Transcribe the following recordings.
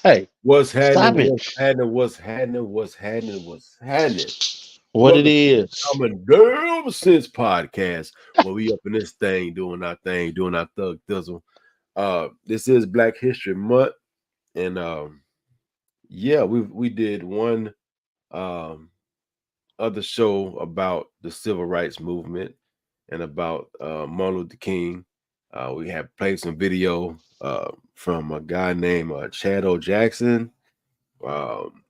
Hey, What's stop happening? it. What's happening? What's happening? What's happening? What's happening? What it Welcome to the is. Common Damn Sense podcast, where we up in this thing, doing our thug thizzle. This is Black History Month, and yeah, we did one um other show about the civil rights movement and about Martin Luther King. We have played some video from a guy named Chad O. Jackson. Um,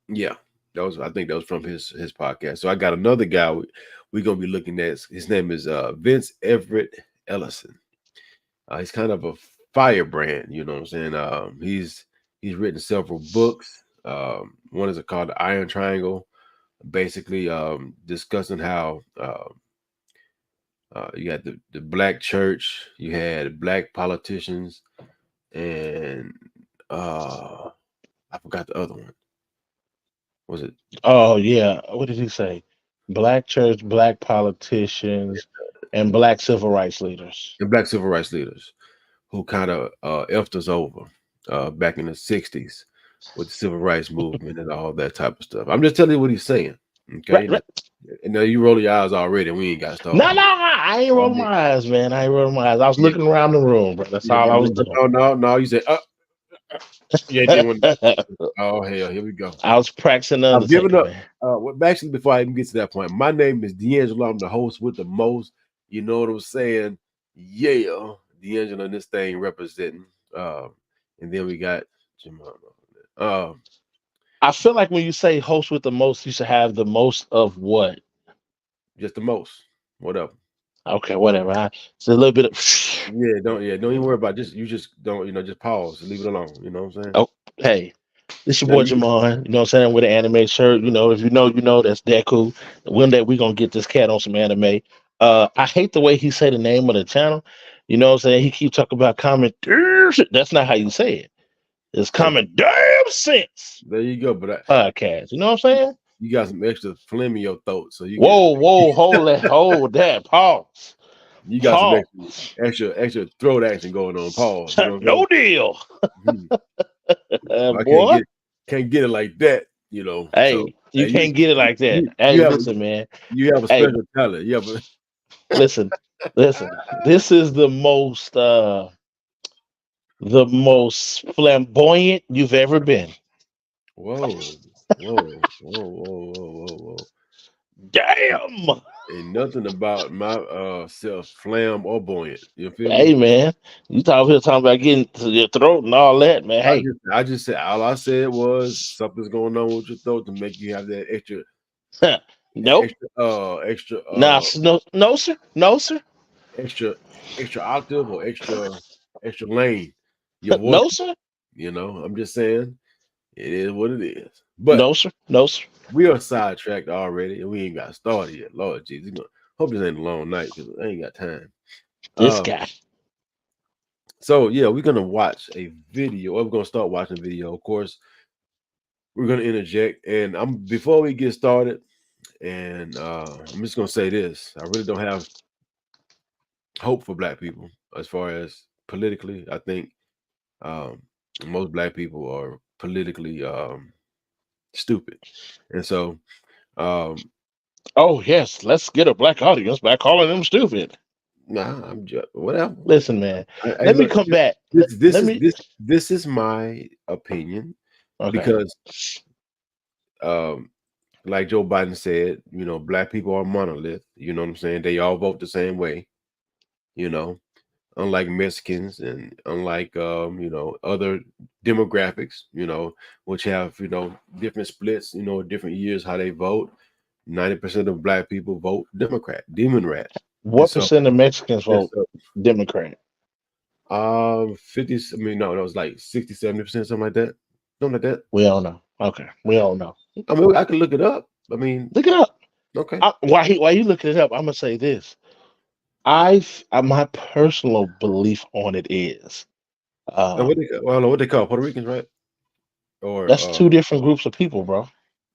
Yeah, that was I think that was from his podcast. So I got another guy we're gonna be looking at. His name is Vince Everett Ellison. He's kind of a firebrand, you know what I'm saying? He's written several books. One is called The Iron Triangle, basically discussing how you had the black church, you had black politicians, and I forgot the other one. Was it Oh yeah. What did he say? Black church, black politicians, and black civil rights leaders. the black civil rights leaders who kind of effed us over back in the 60s with the civil rights movement and all that type of stuff. I'm just telling you what he's saying. Okay. Right, Now, right. and now you roll your eyes already. We ain't got No, started no, yet. I ain't All rolling right. my eyes, man. I ain't rolling my eyes. I was Yeah. looking around the room, bro. That's Yeah. all Yeah. I was doing. No, no, no. You say, yeah, doing that. Oh, hell. Here we go. I was practicing the I've given Undertaker, up. man. Actually, before I even get to that point, my name is D'Angelo. I'm the host with the most. You know what I'm saying? Yeah, D'Angelo and this thing representing. Uh, and then we got Jamal. Uh, I feel like when you say host with the most, you should have the most of what? just the most. Whatever. Okay, whatever. It's a little bit of. Don't even worry about it. Just you just don't, just pause. Leave it alone. You know what I'm saying? Oh, hey, this your Now boy you Jamal. You know what I'm saying? With an anime shirt. If you know, you know. That's that cool. One day we gonna get this cat on some anime. I hate the way he say the name of the channel. You know what I'm saying? He keep talking about common. That's not how you say it. It's hey, common damn sense there you go. But podcast. You know what I'm saying? you got some extra phlegm in your throat, so you can Whoa, whoa, hold that. Pause. you got some Pause. extra throat action going on. Pause. You know what I'm No saying? deal, Mhm. I boy. can't get it like that, So Hey, you hey, can't get it like that. Hey, you have listen, man. you have a Hey, special talent. You have a listen, listen. This is the most flamboyant you've ever been. whoa, whoa, whoa, whoa, whoa, whoa. Damn. Ain't nothing about my self flam or buoyant. You feel me? Hey, man. You talking about getting to your throat and all that, man. Hey, I just said all I said was something's going on with your throat to make you have that nope. extra Nah, no, no, sir. No, sir. extra extra octave or extra lane. Your voice, No, sir. I'm just saying it is what it is. But No, sir. No, sir. we are sidetracked already and we ain't got started yet. Lord Jesus. Hope this ain't a long night because I ain't got time. This Uh guy. so yeah, we're gonna watch a video, or we're gonna start watching a video. Of course, we're gonna interject. And I'm before we get started, and I'm just gonna say this. I really don't have hope for black people as far as politically. I think um most black people are politically stupid. And so um Oh, yes. Let's get a black audience by calling them stupid. nah, I'm just whatever. Listen, man. I Let me look come back. this this Let is me. this is my opinion Okay. because um like Joe Biden said, black people are monolith. You know what I'm saying? They all vote the same way, you know, unlike Mexicans and unlike other demographics, which have, different splits, different years how they vote. 90% of black people vote Democrat, demon rat. And What so percent of Mexicans and vote so 50, I mean no, it was like 60, 70%, something like that. Something like that. We don't know. Okay. We don't know. I mean, I could look it up. I mean, Look it up. okay. Why you looking it up? I'm gonna say this. My personal belief on it is And um what they call Puerto Ricans, right? Or that's two different groups of people, bro.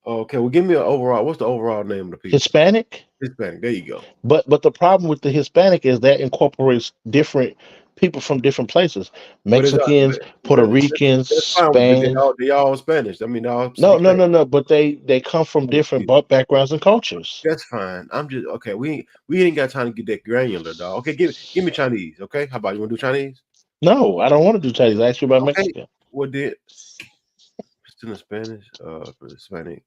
okay, well, give me an overall. What's the overall name of the people? Hispanic, Hispanic. There you go. but the problem with the Hispanic is that incorporates different people from different places, But it's not. Mexicans, Puerto Ricans, That's fine. But Spanish. they all Spanish. I mean, they all No, speak no, Spanish. no, no. But they come from Oh, different Jesus. backgrounds and cultures. That's fine. I'm just okay. We ain't got time to get that granular, dog. Okay, give me Chinese. Okay, how about you want to do Chinese? No, I don't want to do Chinese. I asked you about Okay, Mexican. what did still in Spanish? For Hispanic.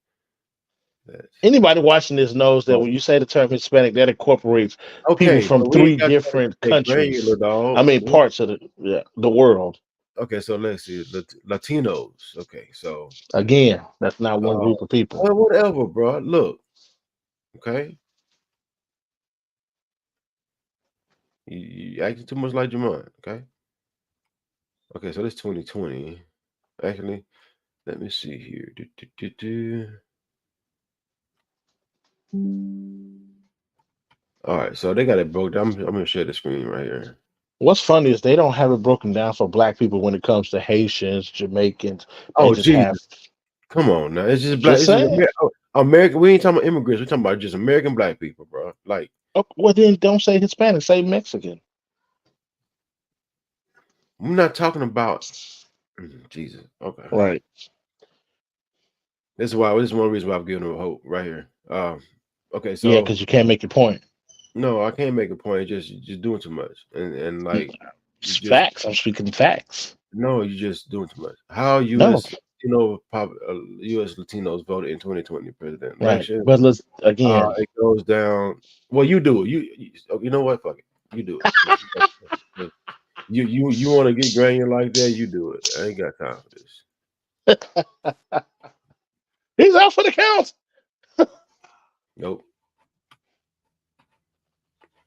That's Anybody watching this knows that oh, when you say the term Hispanic, that incorporates people okay. from So we three ain't got time to different get that granular, countries. I dog. mean, parts of the world. Okay, so let's see. Latinos. Okay, so Again, that's not one uh, group of people. well, whatever, bro. Look, okay, you acting too much like Jamon. Okay, okay, so this 2020. Actually, let me see here. All right, so they got it broke down. I'm gonna share the screen right here. What's funny is they don't have it broken down for black people when it comes to Haitians, Jamaicans. They Oh just have. Jesus, come on now. It's just black. Just It's just saying. American. We ain't talking about immigrants. We're talking about just American black people, bro. Like Oh, well, then don't say Hispanic. Say Mexican. we're not talking about Jesus. Okay, Right. this is why. This is one reason why I've given them hope right here. Okay, Yeah, so because you can't make your point. no, I can't make a point. You're just doing too much, and like you It's just facts. I'm speaking facts. no, you're just doing too much. How No. U.S. U.S. Latinos voted in 2020 president Right. election. But let's again. It goes down. Well, you do it. You know what? Fuck it. You do it. You want to get granular like that? You do it. I ain't got time for this. He's out for the count. Nope.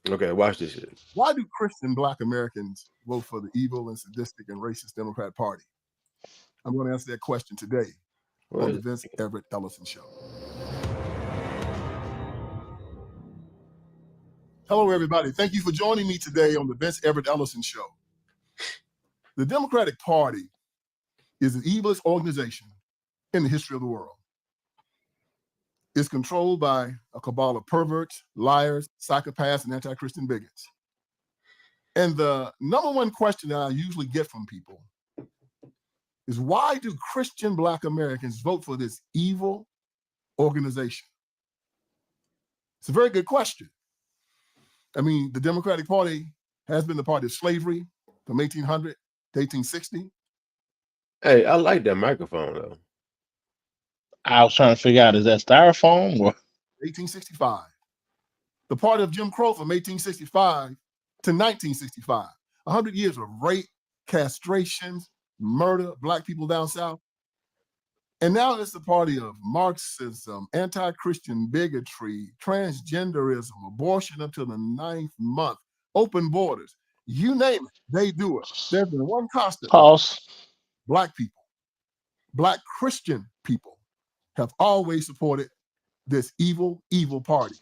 Okay, watch this shit. Why do Christian Black Americans vote for the evil and sadistic and racist Democrat Party? I'm going to answer that question today What on is the Vince Everett Ellison Show. Hello, everybody. Thank you for joining me today on the Vince Everett Ellison Show. The Democratic Party is the evilest organization in the history of the world. It's controlled by a cabal of perverts, liars, psychopaths, and anti-Christian bigots. And the number one question that I usually get from people is, why do Christian Black Americans vote for this evil organization? It's a very good question. I mean, the Democratic Party has been the party of slavery from 1800 to 1860. Hey, I like that microphone though. I was trying to figure out, is that styrofoam or 1865. The party of Jim Crow from 1865 to 1965. 100 years of rape, castrations, murder, Black people down south. And now it's the party of Marxism, anti-Christian bigotry, transgenderism, abortion up to the 9th month, open borders. You name it, they do it. There's been one constant, though. pause? Black people, Black Christian people have always supported this evil, evil party.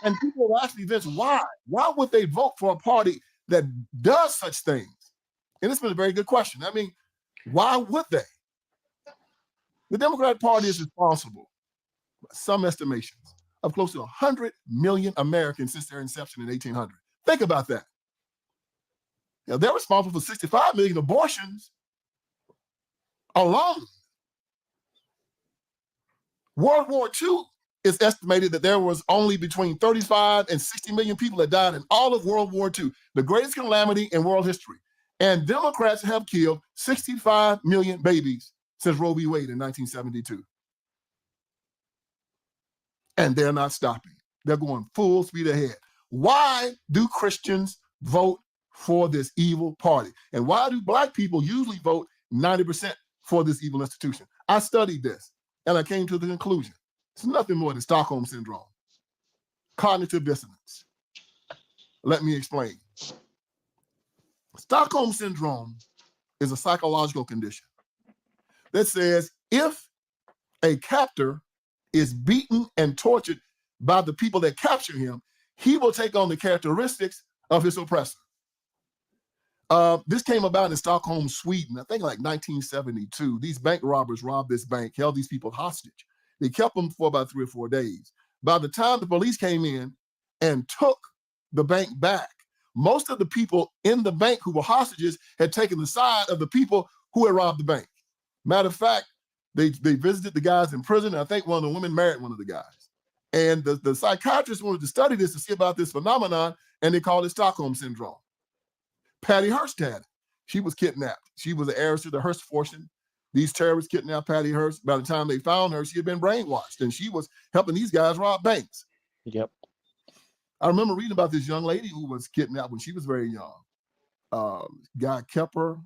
And people have asked me this, why? Why would they vote for a party that does such things? And it's been a very good question. I mean, why would they? The Democratic Party is responsible, by some estimations, of close to 100 million Americans since their inception in 1800. Think about that. Now, they're responsible for 65 million abortions alone. World War II is estimated that there was only between 35 and 60 million people that died in all of World War II, the greatest calamity in world history. And Democrats have killed 65 million babies since Roe v. Wade in 1972. And they're not stopping. They're going full speed ahead. Why do Christians vote for this evil party? And why do Black people usually vote 90% for this evil institution? I studied this and I came to the conclusion it's nothing more than Stockholm Syndrome, cognitive dissonance. Let me explain. Stockholm Syndrome is a psychological condition that says if a captor is beaten and tortured by the people that capture him, he will take on the characteristics of his oppressor. This came about in Stockholm, Sweden, I think like 1972. These bank robbers robbed this bank, held these people hostage. They kept them for about 3 or 4 days. By the time the police came in and took the bank back, most of the people in the bank who were hostages had taken the side of the people who had robbed the bank. Matter of fact, they visited the guys in prison. I think one of the women married one of the guys. And the psychiatrist wanted to study this to see about this phenomenon, and they called it Stockholm Syndrome. Patty Hearst had it. She was kidnapped. She was the heiress to the Hearst fortune. These terrorists kidnapped Patty Hearst. By the time they found her, she had been brainwashed, and she was helping these guys rob banks. Yep. I remember reading about this young lady who was kidnapped when she was very young. Guy kept her,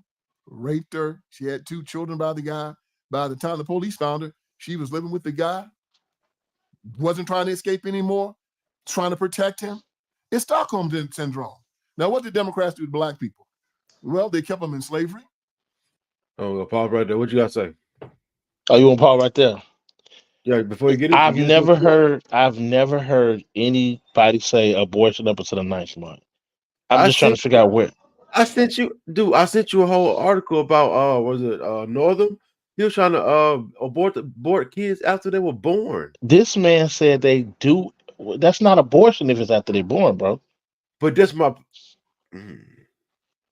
raped her. She had 2 children by the guy. By the time the police found her, she was living with the guy, wasn't trying to escape anymore, trying to protect him. It's Stockholm Syndrome. Now, what did Democrats do to black people? Well, they kept them in slavery. Oh, pause right there. What you got to say? Oh, you want Paul right there? Yeah, before you get I've into never it, heard anybody say abortion up until the 9th month. I'm I just trying to sent figure out where. I sent you, dude. I sent you a whole article about was it Northam? He was trying to abort kids after they were born. This man said they do. That's not abortion if it's after they're born, bro. But that's my mm.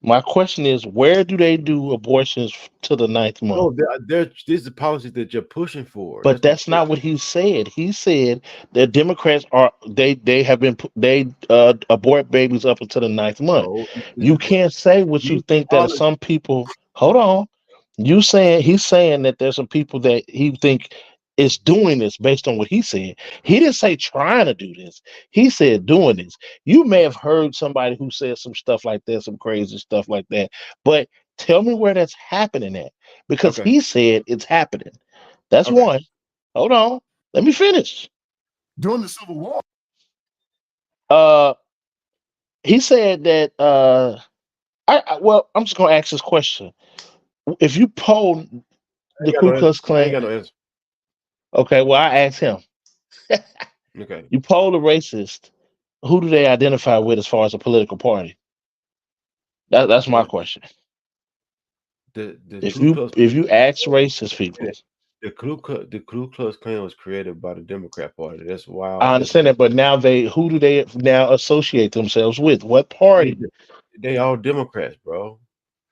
My question is, where do they do abortions to the 9th month? No, this is the policy that you're pushing for. But That's my that's not what he said. He said that Democrats are they have been they abort babies up until the 9th month. no. You can't say what you You think that policy. some people. Hold on. You saying he's saying that there's some people that he think is doing this based on what he said. He didn't say trying to do this. He said doing this. You may have heard somebody who said some stuff like that, some crazy stuff like that. But tell me where that's happening at, because Okay. he said it's happening. That's Okay. one. Hold on. Let me finish. During the Civil War, Uh, he said that. Well, I'm just gonna ask this question. If you poll I the ain't got Ku no answer. Klux I ain't Klan, got no answer. okay, well, I asked him. Okay. You poll a racist, who do they identify with as far as a political party? That's my Well, question. the If Ku you Klux if you ask racist people, the Ku Klux Klan was created by the Democrat Party. That's I wild. That's understand that, but now who do they now associate themselves with? What they, party? they all Democrats, bro.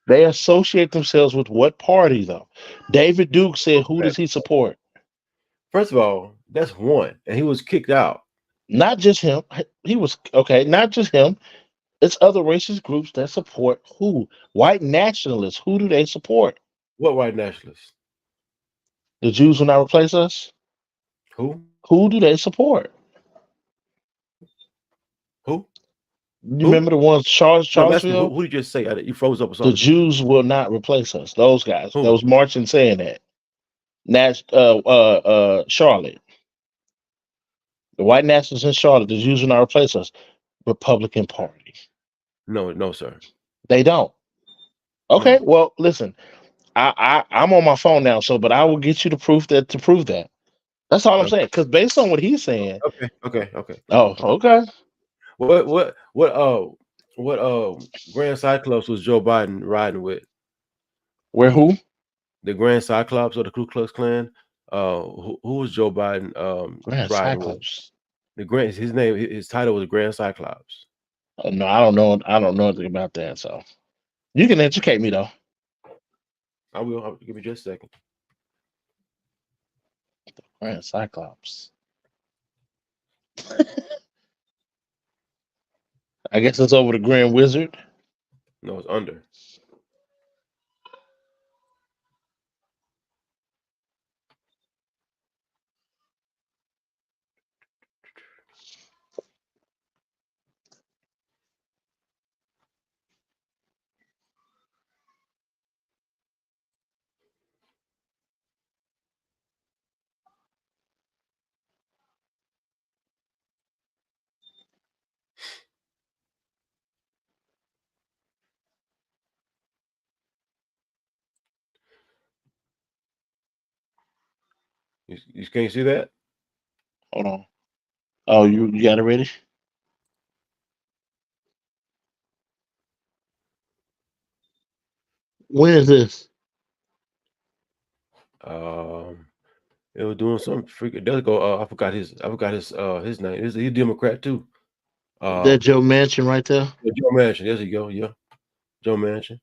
They associate themselves with what party though? David Duke said, who does Democrat. he support? First of all, that's one, and he was kicked out. Not just him. He was okay. Not just him. It's other racist groups that support who? White nationalists. Who do they support? What white nationalists? The Jews will not replace us. Who? Who do they support? Who? You Who? remember the ones No, I'm asking Charlottesville? who did you just say? You froze up or The something. Jews will not replace us. Those guys. Who? Those marching saying that. Charlotte. The white nationalists in Charlotte. The Jews will not replace us. Republican Party. No, no, sir. They don't. Okay. No. Well, listen. I'm on my phone now, so but I will get you the proof that to prove that. That's all I'm Okay. saying. Because based on what he's saying, Okay. Okay. Okay. oh, Okay. okay. What Grand Cyclops was Joe Biden riding with? Where who? The Grand Cyclops or the Ku Klux Klan? Who was Joe Biden Grand riding with? Cyclops. The Grand his title was Grand Cyclops. No, I don't know. I don't know anything about that. So you can educate me though. I will. Give me just a second. Grand Cyclops. I guess it's over the Grand Wizard. No, it's under. You can't see that? Hold on. Oh, you got it ready? When is this? Um, it was doing some freaking. Let's go. I forgot his name. He's a Democrat too. That Joe Manchin right there. Joe Manchin. There you go. Yeah, Joe Manchin.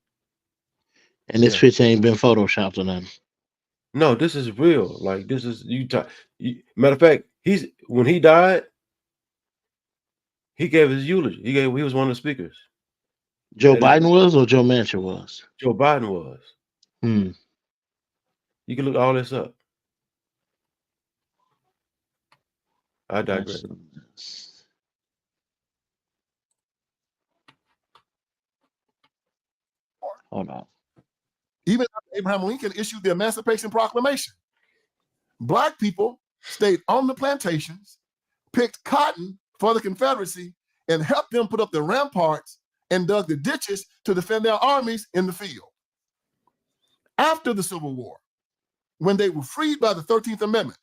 And this Yeah. picture ain't been photoshopped or nothing. No, this is real. Like this is you. Matter of fact, when he died, he gave his eulogy. He was one of the speakers. Joe At his, Biden was or Joe Manchin was? Joe Biden was. Hmm. You can look all this up. I digress. Hold on. Even after Abraham Lincoln issued the Emancipation Proclamation, Black people stayed on the plantations, picked cotton for the Confederacy, and helped them put up the ramparts and dug the ditches to defend their armies in the field. After the Civil War, when they were freed by the 13th Amendment,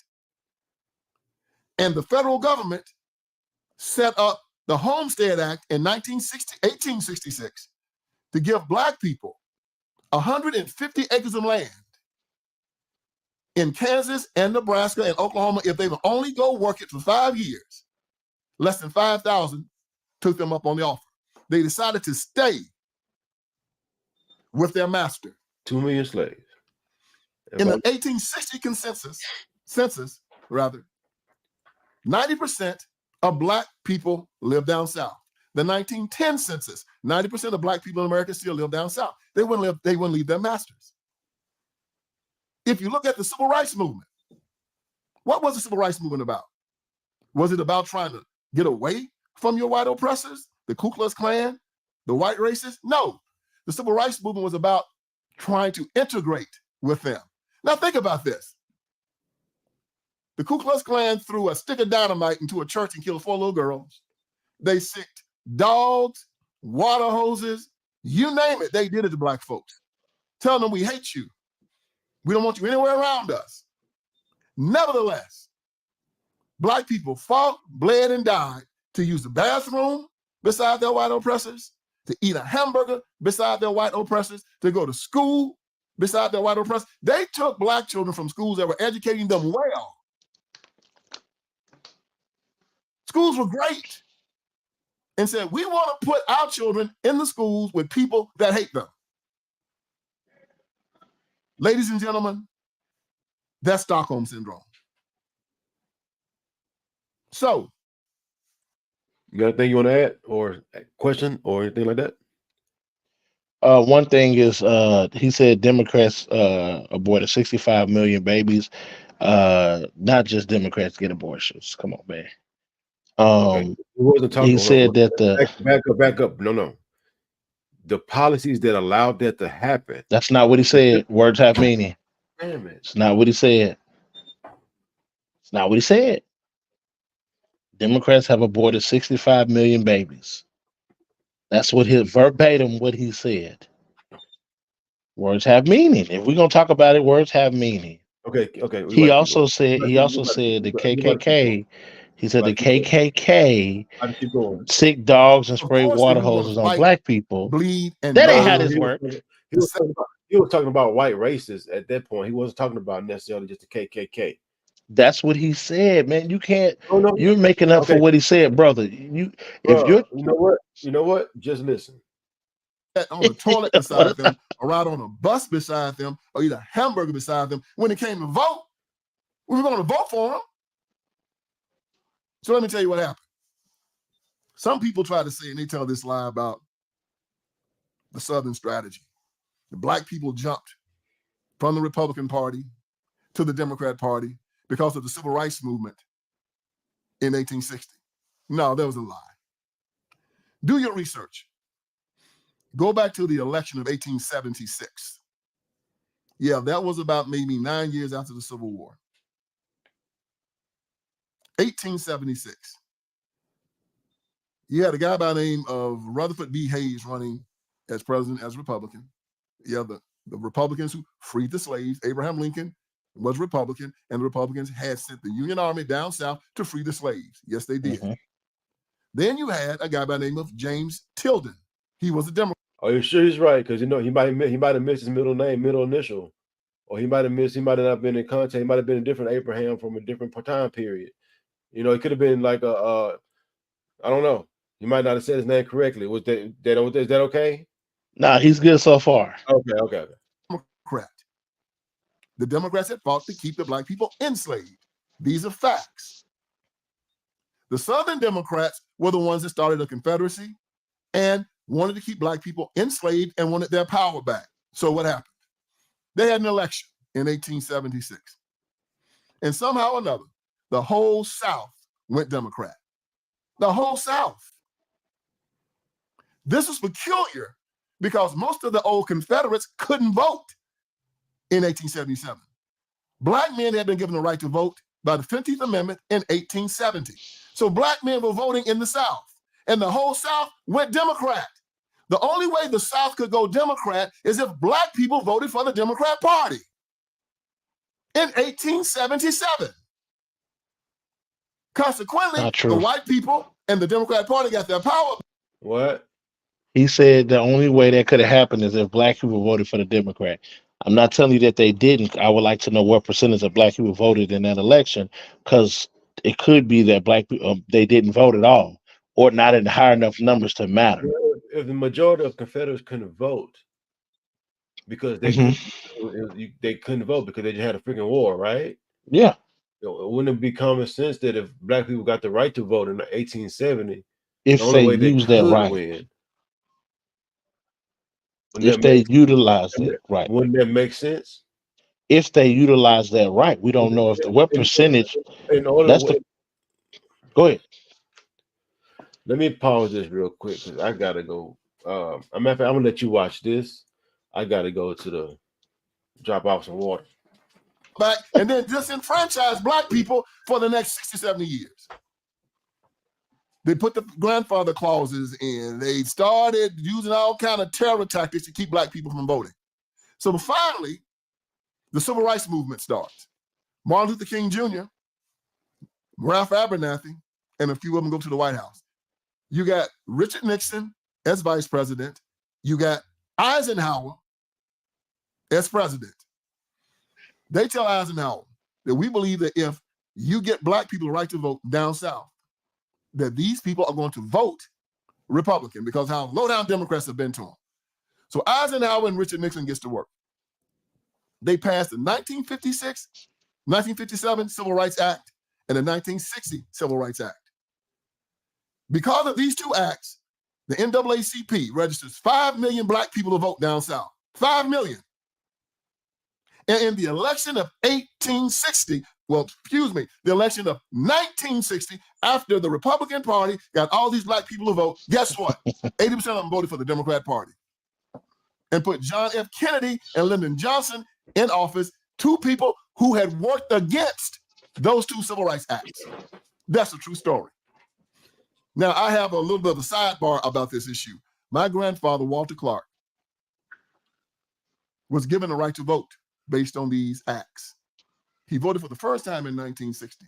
and the federal government set up the Homestead Act in 1866 to give Black people 150 acres of land in Kansas and Nebraska and Oklahoma if they would only go work it for 5 years. Less than 5,000 took them up on the offer. They decided to stay with their master. 2 million slaves. In the 1860 census, 90% of Black people live down south. The 1910 census, 90% of Black people in America still live down south. They wouldn't leave their masters. If you look at the Civil Rights Movement, what was the Civil Rights Movement about? Was it about trying to get away from your white oppressors, the Ku Klux Klan, the white racists? No. The Civil Rights Movement was about trying to integrate with them. Now think about this. The Ku Klux Klan threw a stick of dynamite into a church and killed 4 little girls. They sicked dogs, water hoses, you name it, they did it to Black folks. Telling them we hate you. We don't want you anywhere around us. Nevertheless, Black people fought, bled, and died to use the bathroom beside their white oppressors, to eat a hamburger beside their white oppressors, to go to school beside their white oppressors. They took Black children from schools that were educating them well. Schools were great. And said, we want to put our children in the schools with people that hate them. Ladies and gentlemen, that's Stockholm Syndrome. So, you got anything you want to add or question or anything like that? One thing is, he said Democrats aborted 65 million babies. Not just Democrats get abortions. Come on, man. Okay. He wasn't talking. He said that the back up. No. The policies that allowed that to happen. That's not what he said. Words have meaning. Damn it. It's not what he said. It's not what he said. Democrats have aborted 65 million babies. That's what his verbatim what he said. Words have meaning. If we're gonna talk about it, words have meaning. Okay. He also said the KKK. He said the KKK sick dogs and spray water hoses on Black people. Bleed and that ain't how this works. He was talking about white racists at that point. He wasn't talking about necessarily just the KKK. That's what he said, man. You can't. You're making up for what he said, brother. You know what? Just listen. On the toilet beside them, or out on a bus beside them, or eat a hamburger beside them. When it came to vote, we were going to vote for them. So let me tell you what happened. Some people try to say, and they tell this lie about the Southern strategy. The Black people jumped from the Republican Party to the Democrat Party because of the Civil Rights Movement in 1860. No, that was a lie. Do your research. Go back to the election of 1876. Yeah, that was about maybe 9 years after the Civil War. 1876. You had a guy by the name of Rutherford B. Hayes running as president, as Republican. Yeah, the Republicans who freed the slaves. Abraham Lincoln was Republican, and the Republicans had sent the Union Army down south to free the slaves. Yes, they did. Mm-hmm. Then you had a guy by the name of James Tilden. He was a Democrat. Oh, you're sure he's right? Because he might have missed his middle name, middle initial, or he might have not been in contact. He might have been a different Abraham from a different time period. It could have been like I don't know. You might not have said his name correctly. Was is that okay? Nah, he's good so far. Okay. Democrat. The Democrats had fought to keep the black people enslaved. These are facts. The Southern Democrats were the ones that started a Confederacy and wanted to keep black people enslaved and wanted their power back. So what happened? They had an election in 1876. And somehow or another, the whole South went Democrat. The whole South. This was peculiar because most of the old Confederates couldn't vote in 1877. Black men had been given the right to vote by the 15th Amendment in 1870. So black men were voting in the South, and the whole South went Democrat. The only way the South could go Democrat is if black people voted for the Democrat Party in 1877. Consequently, the white people and the Democrat Party got their power. What? He said the only way that could have happened is if black people voted for the Democrat. I'm not telling you that they didn't. I would like to know what percentage of black people voted in that election, because it could be that black people they didn't vote at all, or not in high enough numbers to matter. If the majority of Confederates couldn't vote because they couldn't vote because they just had a freaking war, right? Yeah. Wouldn't it be common sense that if black people got the right to vote in 1870, If the only they way they use that could right, win? if they utilize it right, wouldn't that make sense? if they utilize that right, we don't know if the what percentage. That's the. Go ahead. Let me pause this real quick because I gotta go. I'm gonna let you watch this. I gotta go to the drop off some water. Back and then disenfranchise black people for the next 60, 70 years. They put the grandfather clauses in. They started using all kind of terror tactics to keep black people from voting. So finally, the civil rights movement starts. Martin Luther King Jr., Ralph Abernathy, and a few of them go to the White House. You got Richard Nixon as vice president. You got Eisenhower as president. They tell Eisenhower that we believe that if you get black people the right to vote down south, that these people are going to vote Republican because how low-down Democrats have been to them. So Eisenhower and Richard Nixon gets to work. They passed the 1956, 1957 Civil Rights Act and the 1960 Civil Rights Act. Because of these two acts, the NAACP registers 5 million black people to vote down south. 5 million. And in the election of 1860, the election of 1960, after the Republican Party got all these black people to vote, guess what? 80% of them voted for the Democrat Party and put John F. Kennedy and Lyndon Johnson in office, two people who had worked against those two civil rights acts. That's a true story. Now, I have a little bit of a sidebar about this issue. My grandfather, Walter Clark, was given the right to vote based on these acts. He voted for the first time in 1960.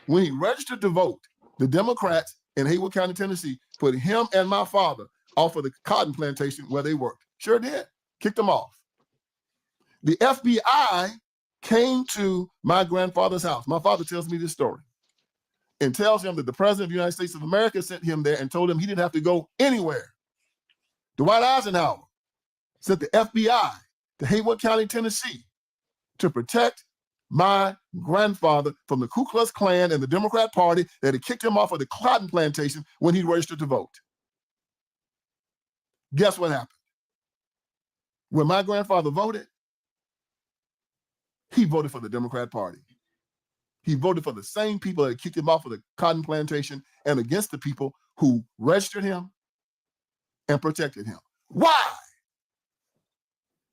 When he registered to vote, the Democrats in Haywood County, Tennessee, put him and my father off of the cotton plantation where they worked. Sure did. Kicked them off. The FBI came to my grandfather's house. My father tells me this story and tells him that the President of the United States of America sent him there and told him he didn't have to go anywhere. Dwight Eisenhower sent the FBI to Haywood County, Tennessee, to protect my grandfather from the Ku Klux Klan and the Democrat Party that had kicked him off of the cotton plantation when he registered to vote. Guess what happened? When my grandfather voted, he voted for the Democrat Party. He voted for the same people that kicked him off of the cotton plantation and against the people who registered him and protected him. Why?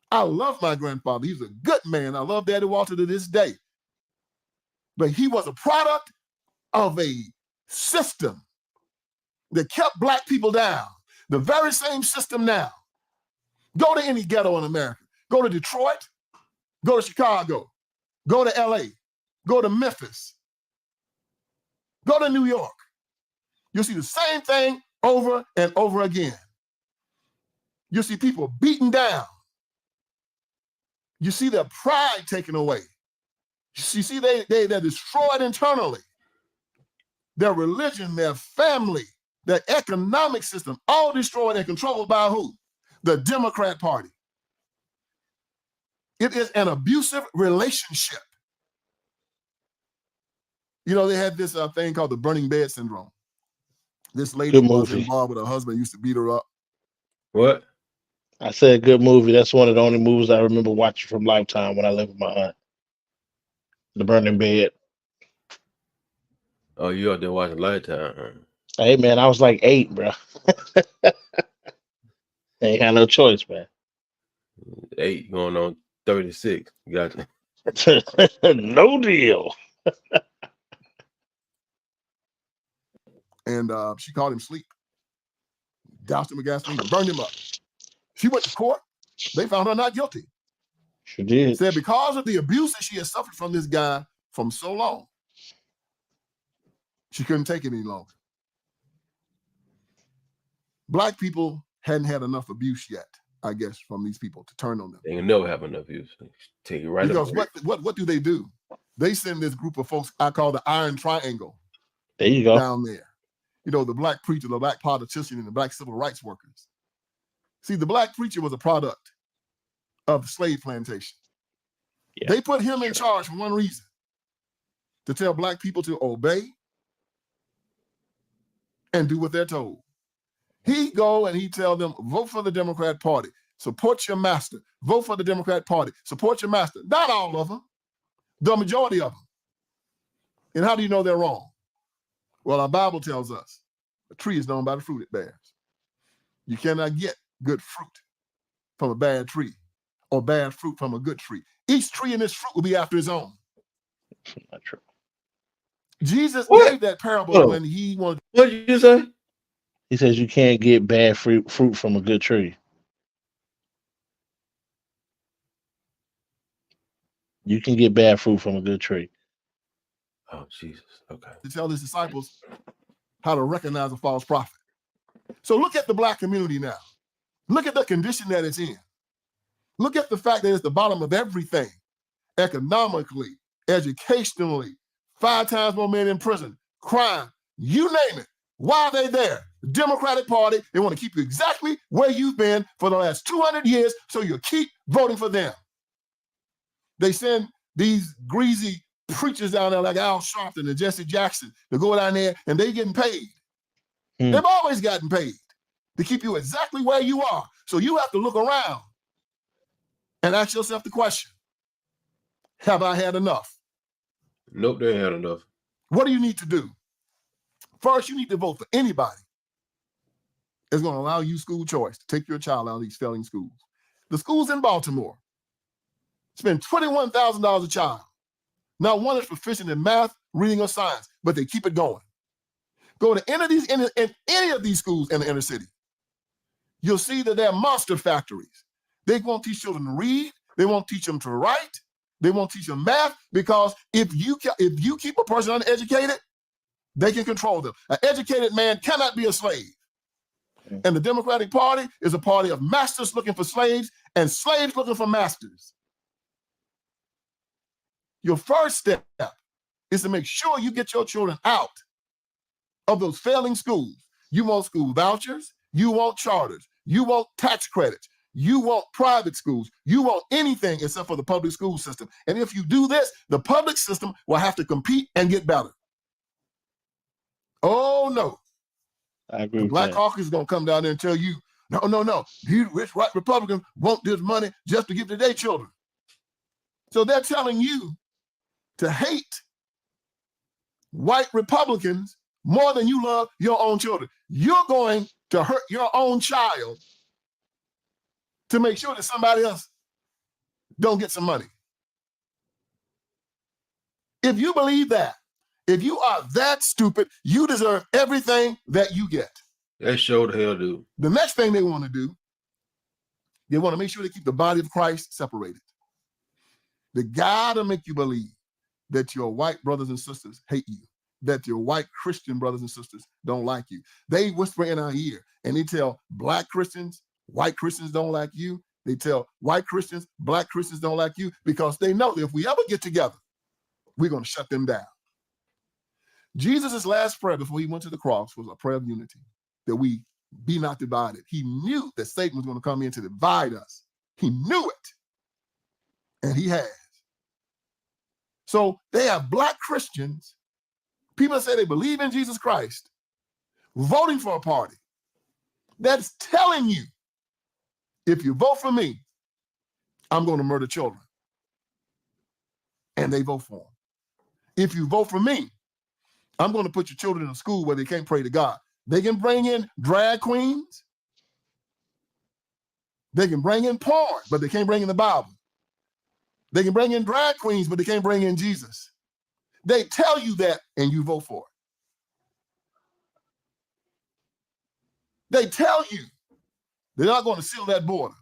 I love my grandfather. He's a good man. I love Daddy Walter to this day. But he was a product of a system that kept black people down. The very same system now. Go to any ghetto in America. Go to Detroit. Go to Chicago. Go to LA. Go to Memphis. Go to New York. You'll see the same thing over and over again. You'll see people beaten down. You see their pride taken away. You see they're destroyed internally. Their religion, their family, that economic system, all destroyed and controlled by who? The Democrat Party. It is an abusive relationship. You know, they had this thing called the burning bed syndrome. This lady was involved with her husband, used to beat her up. What? I said good movie. That's one of the only movies I remember watching from Lifetime when I lived with my aunt. The Burning Bed. Oh, you out there watching Lifetime? Huh? Hey man, I was like 8, bro. Ain't had no choice, man. 8 going on 36. Gotcha. No deal. And she called him sleep. Doused him with gasoline, burned him up. She went to court. They found her not guilty. She did. Said because of the abuse that she had suffered from this guy from so long, she couldn't take it any longer. Black people hadn't had enough abuse yet, I guess, from these people to turn on them. They can never have enough abuse. Take it right because up. what do? They send this group of folks I call the Iron Triangle. There you go. Down there. You know, the black preacher, the black politician, and the black civil rights workers. See, the black preacher was a product of the slave plantation. Yeah, they put him in charge for one reason, to tell black people to obey and do what they're told. He go and he tell them, vote for the Democrat Party, support your master, vote for the Democrat Party, support your master. Not all of them, the majority of them. And how do you know they're wrong? Well, our Bible tells us a tree is known by the fruit it bears. You cannot get good fruit from a bad tree or bad fruit from a good tree. Each tree in this fruit will be after his own. Not true. Jesus gave that parable when he wanted. What did you say? He says you can't get bad fruit from a good tree. You can get bad fruit from a good tree. Oh, Jesus. Okay. To tell his disciples how to recognize a false prophet. So look at the black community now. Look at the condition that it's in. Look at the fact that it's the bottom of everything. Economically, educationally, 5 times more men in prison, crime, you name it. Why are they there? The Democratic Party, they want to keep you exactly where you've been for the last 200 years, so you keep voting for them. They send these greasy preachers down there like Al Sharpton and Jesse Jackson to go down there and they getting paid. They've always gotten paid to keep you exactly where you are. So you have to look around and ask yourself the question, have I had enough? Nope, they ain't had enough. What do you need to do? First, you need to vote for anybody that's going to allow you school choice to take your child out of these failing schools. The schools in Baltimore spend $21,000 a child. Not one is proficient in math, reading, or science, but they keep it going. Go to any of these schools in the inner city. You'll see that they're monster factories. They won't teach children to read. They won't teach them to write. They won't teach them math, because if you keep a person uneducated, they can control them. An educated man cannot be a slave. And the Democratic Party is a party of masters looking for slaves and slaves looking for masters. Your first step is to make sure you get your children out of those failing schools. You want school vouchers, you want charters, you want tax credits, you want private schools, you want anything except for the public school system. And if you do this, the public system will have to compete and get better. Oh no. I agree. The Black Caucus is going to come down there and tell you, no. You rich white Republicans want this money just to give to their children. So they're telling you to hate white Republicans more than you love your own children. You're going to hurt your own child to make sure that somebody else don't get some money. If you believe that, if you are that stupid, you deserve everything that you get. That sure the hell do. The next thing they want to do, they want to make sure they keep the body of Christ separated. They gotta make you believe that your white brothers and sisters hate you, that your white Christian brothers and sisters don't like you. They whisper in our ear and they tell black Christians, white Christians don't like you. They tell white Christians, black Christians don't like you, because they know that if we ever get together, we're going to shut them down. Jesus' last prayer before he went to the cross was a prayer of unity. that we be not divided. He knew that Satan was going to come in to divide us. He knew it, and he has. So they have black Christians, people that say they believe in Jesus Christ, voting for a party that's telling you, if you vote for me, I'm going to murder children. And they vote for him. If you vote for me, I'm going to put your children in a school where they can't pray to God. They can bring in drag queens. They can bring in porn, but they can't bring in the Bible. They can bring in drag queens, but they can't bring in Jesus. They tell you that, and you vote for it. They tell you they're not going to seal that border.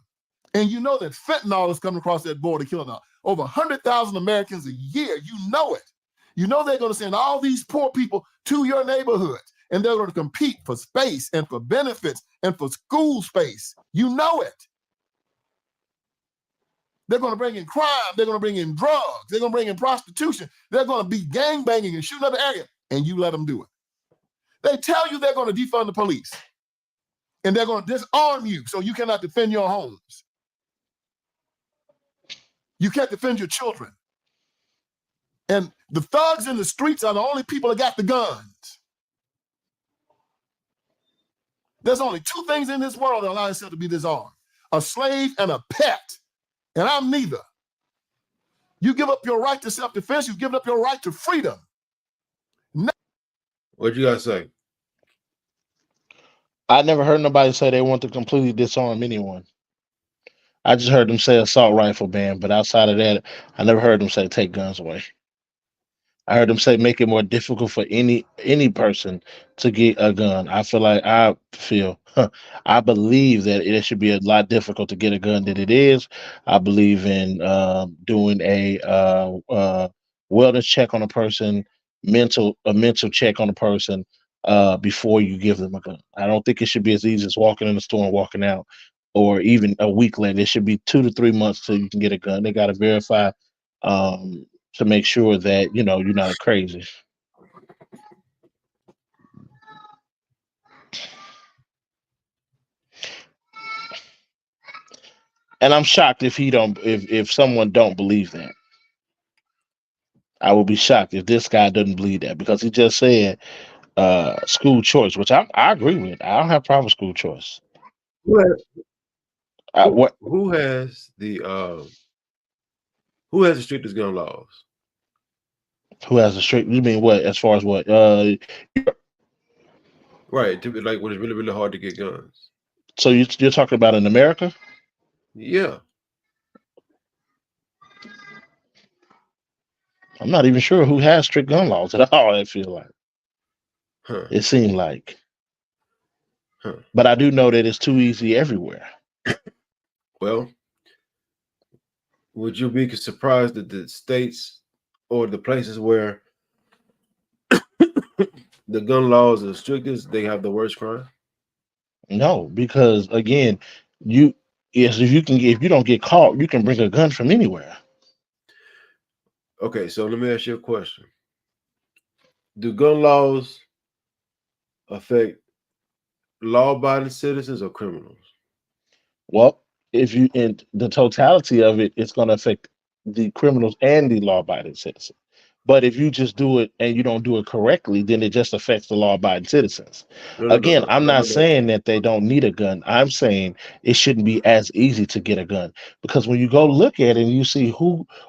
And you know that fentanyl is coming across that border, killing over 100,000 Americans a year. You know it. You know they're going to send all these poor people to your neighborhoods, and they're going to compete for space and for benefits and for school space. You know it. They're going to bring in crime. They're going to bring in drugs. They're going to bring in prostitution. They're going to be gang banging and shooting up the area, and you let them do it. They tell you they're going to defund the police, and they're going to disarm you so you cannot defend your homes. You can't defend your children. And the thugs in the streets are the only people that got the guns. There's only two things in this world that allow yourself to be disarmed: a slave and a pet. And I'm neither. You give up your right to self-defense, you've given up your right to freedom. What you gotta say? I never heard nobody say they want to completely disarm anyone. I just heard them say assault rifle ban, but outside of that, I never heard them say take guns away. I heard them say make it more difficult for any person to get a gun. I believe that it should be a lot difficult to get a gun than it is. I believe in doing a wellness check on a person, mental check on a person before you give them a gun. I don't think it should be as easy as walking in the store and walking out, or even a week later. It should be 2 to 3 months till you can get a gun. They got to verify. Um, to make sure that you're not a crazy. And I'm shocked if someone don't believe that. I will be shocked if this guy doesn't believe that, because he just said school choice, which I agree with. I don't have a problem with school choice. Who has, What who has the who has the strictest gun laws? who has a strict? You mean what? As far as what? Right, to be like when it's really really hard to get guns. So you're talking about in America? Yeah. I'm not even sure who has strict gun laws at all. I feel like Huh. it seemed like, Huh. but I do know that it's too easy everywhere. Well, would you be surprised that the states or the places where the gun laws are the strictest, they have the worst crime? No, because again, you yes, if you don't get caught, you can bring a gun from anywhere. Okay, so let me ask you a question. Do gun laws affect law-abiding citizens or criminals? Well, if you in the totality of it, it's going to affect the criminals and the law-abiding citizens. But if you just do it and you don't do it correctly, then it just affects the law-abiding citizens. No, no, no, Again, no, I'm no, no, not no. saying that they don't need a gun. I'm saying it shouldn't be as easy to get a gun, because when you go look at it and you see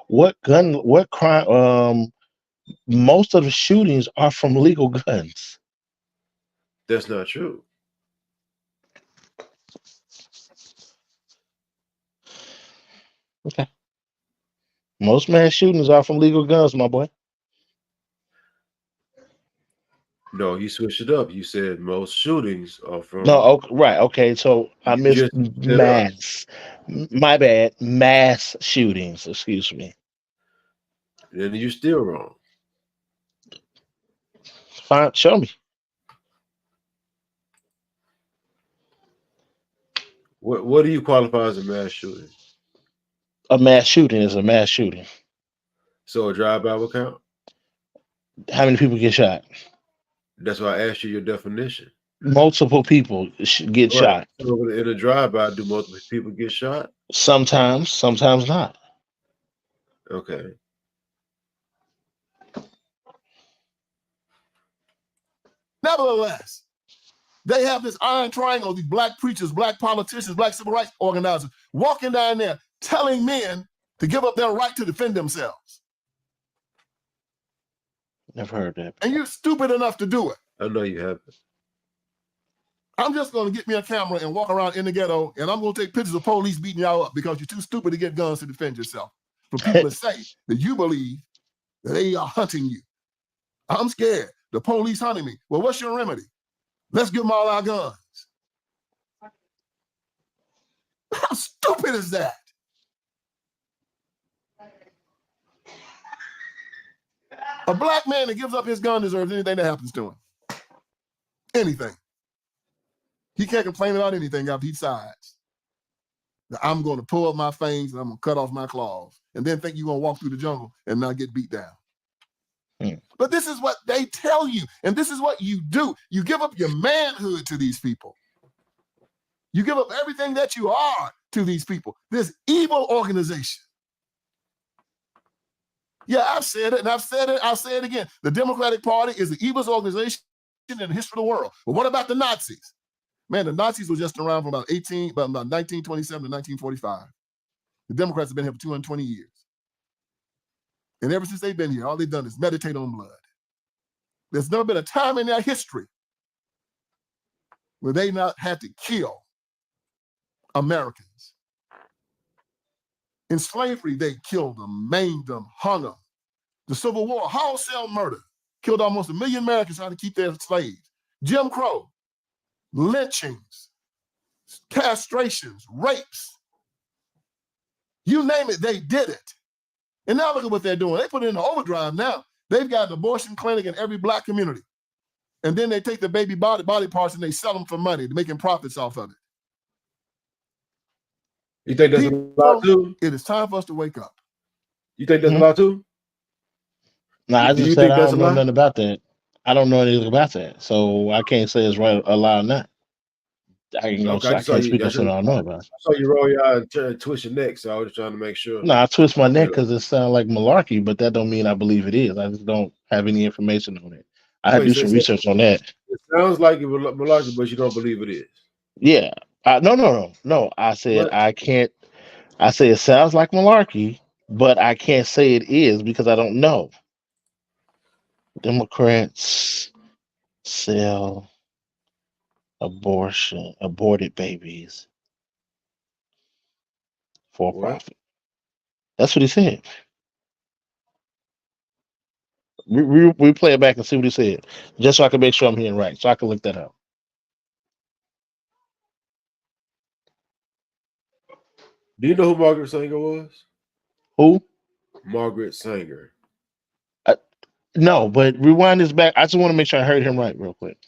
what crime, most of the shootings are from legal guns. That's not true. Okay. Most mass shootings are from legal guns, my boy. No, you switched it up. You said most shootings are No, from. okay, right. Okay, so I You missed just switched it up. mass. My bad. Mass shootings. Excuse me. Then you're still wrong. Fine. Show me. What do you qualify as a mass shooting? A mass shooting is a mass shooting. So a drive-by will count. How many people get shot? That's why I asked you your definition. Multiple people get Right. shot. So in a drive-by, do multiple people get shot? Sometimes, sometimes not. Okay. Nevertheless, they have this iron triangle, these black preachers, black politicians, black civil rights organizers walking down there telling men to give up their right to defend themselves. Never heard that And before. you're stupid enough to do it. I know you haven't. I'm just going to get me a camera and walk around in the ghetto, and I'm going to take pictures of police beating y'all up because you're too stupid to get guns to defend yourself. For people to say that you believe that they are hunting you. I'm scared. The police hunting me. Well, what's your remedy? Let's give them all our guns. How stupid is that? A black man that gives up his gun deserves anything that happens to him. Anything. He can't complain about anything after he decides that I'm going to pull up my fangs and I'm going to cut off my claws and then think you're going to walk through the jungle and not get beat down. But this is what they tell you, and this is what you do. You give up your manhood to these people. You give up everything that you are to these people. This evil organization. Yeah, I've said it, and I've said it, I'll say it again. The Democratic Party is the evilest organization in the history of the world. But what about the Nazis? Man, the Nazis were just around from about 1927 to 1945. The Democrats have been here for 220 years. And ever since they've been here, all they've done is meditate on blood. There's never been a time in their history where they not had to kill Americans. In slavery, they killed them, maimed them, hung them. The Civil War, wholesale murder, killed almost 1 million Americans trying to keep their slaves. Jim Crow, lynchings, castrations, rapes. You name it, they did it. And now look at what they're doing. They put it in the overdrive now. They've got an abortion clinic in every black community. And then they take the baby body parts and they sell them for money, making profits off of it. You think that's a lot too? It is time for us to wake up. You think that's a lot too? No, I Do just you said think I that's a don't know lot? nothing about that. I don't know anything about that, so I can't say it's right or lie or not. Okay, I I just saw can't you. speak on something I don't know about. I saw you roll your eye and twist your neck, so I was just trying to make sure. No, I twist my neck You because it sounds like malarkey, but that don't mean I believe it is. I just don't have any information on it. I had So to you do said some research on that. it sounds like it was malarkey, but you don't believe it is. Yeah. No. I said But I can't. I say it sounds like malarkey, but I can't say it is because I don't know. Democrats sell aborted babies for what? profit. That's what he said. We play it back and see what he said, just so I can make sure I'm hearing right, so I can look that up. Do you know who Margaret Sanger was? Who? Margaret Sanger. Uh, no, but rewind this back. I just want to make sure I heard him right, real quick.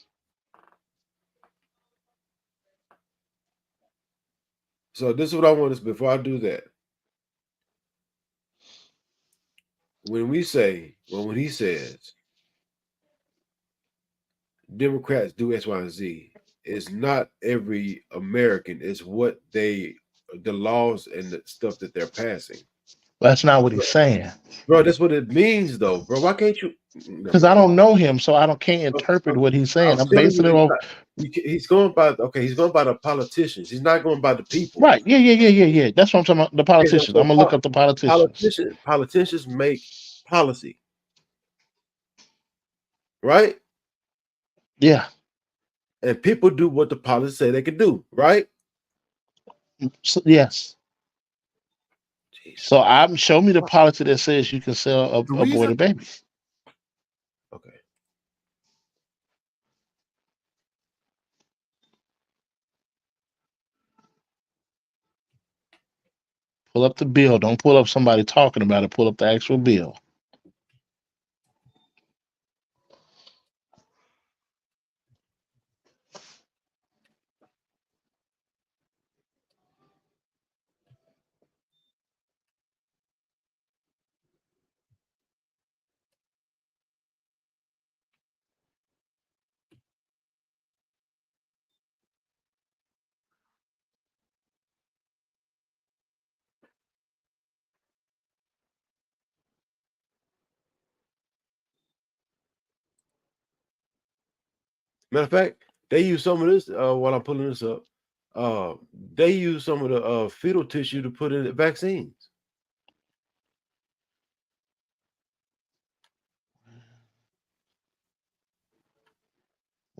So this is what I want to before I do that. When he says Democrats do X, Y, and Z, it's not every American, it's what the laws and the stuff that they're passing. That's not what he's saying. Bro, that's what it means though, bro. Why can't you never Because I mind. don't know him, so I don't can't interpret what he's I saying. was I'm telling basing you it off. he's going by the politicians. He's not going by the people. Right. Yeah. That's what I'm talking about. The Okay, politicians. I'm gonna look up the politicians. politicians make policy, right? Yeah. And people do what the policy say they can do, right? So, yes. Jesus. So I'm show me the policy that says you can sell aborted babies. Okay. Pull up the bill. Don't pull up somebody talking about it. Pull up the actual bill. Matter of fact, they use some of this while I'm pulling this up. Uh, they use some of the fetal tissue to put in the vaccines.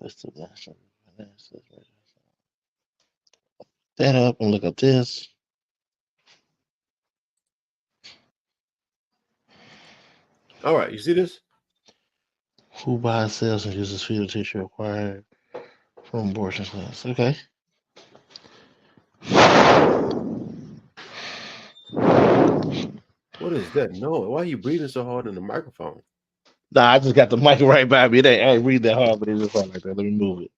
Let's do that. That up and look up this. All right, you see this? Who buys, sells, and uses fetal tissue acquired from abortion clinics? Okay. What is that? No, why are you breathing so hard in the microphone? Nah, I just got the mic right by me. They ain't read that hard, but it's just like that. Let me move it.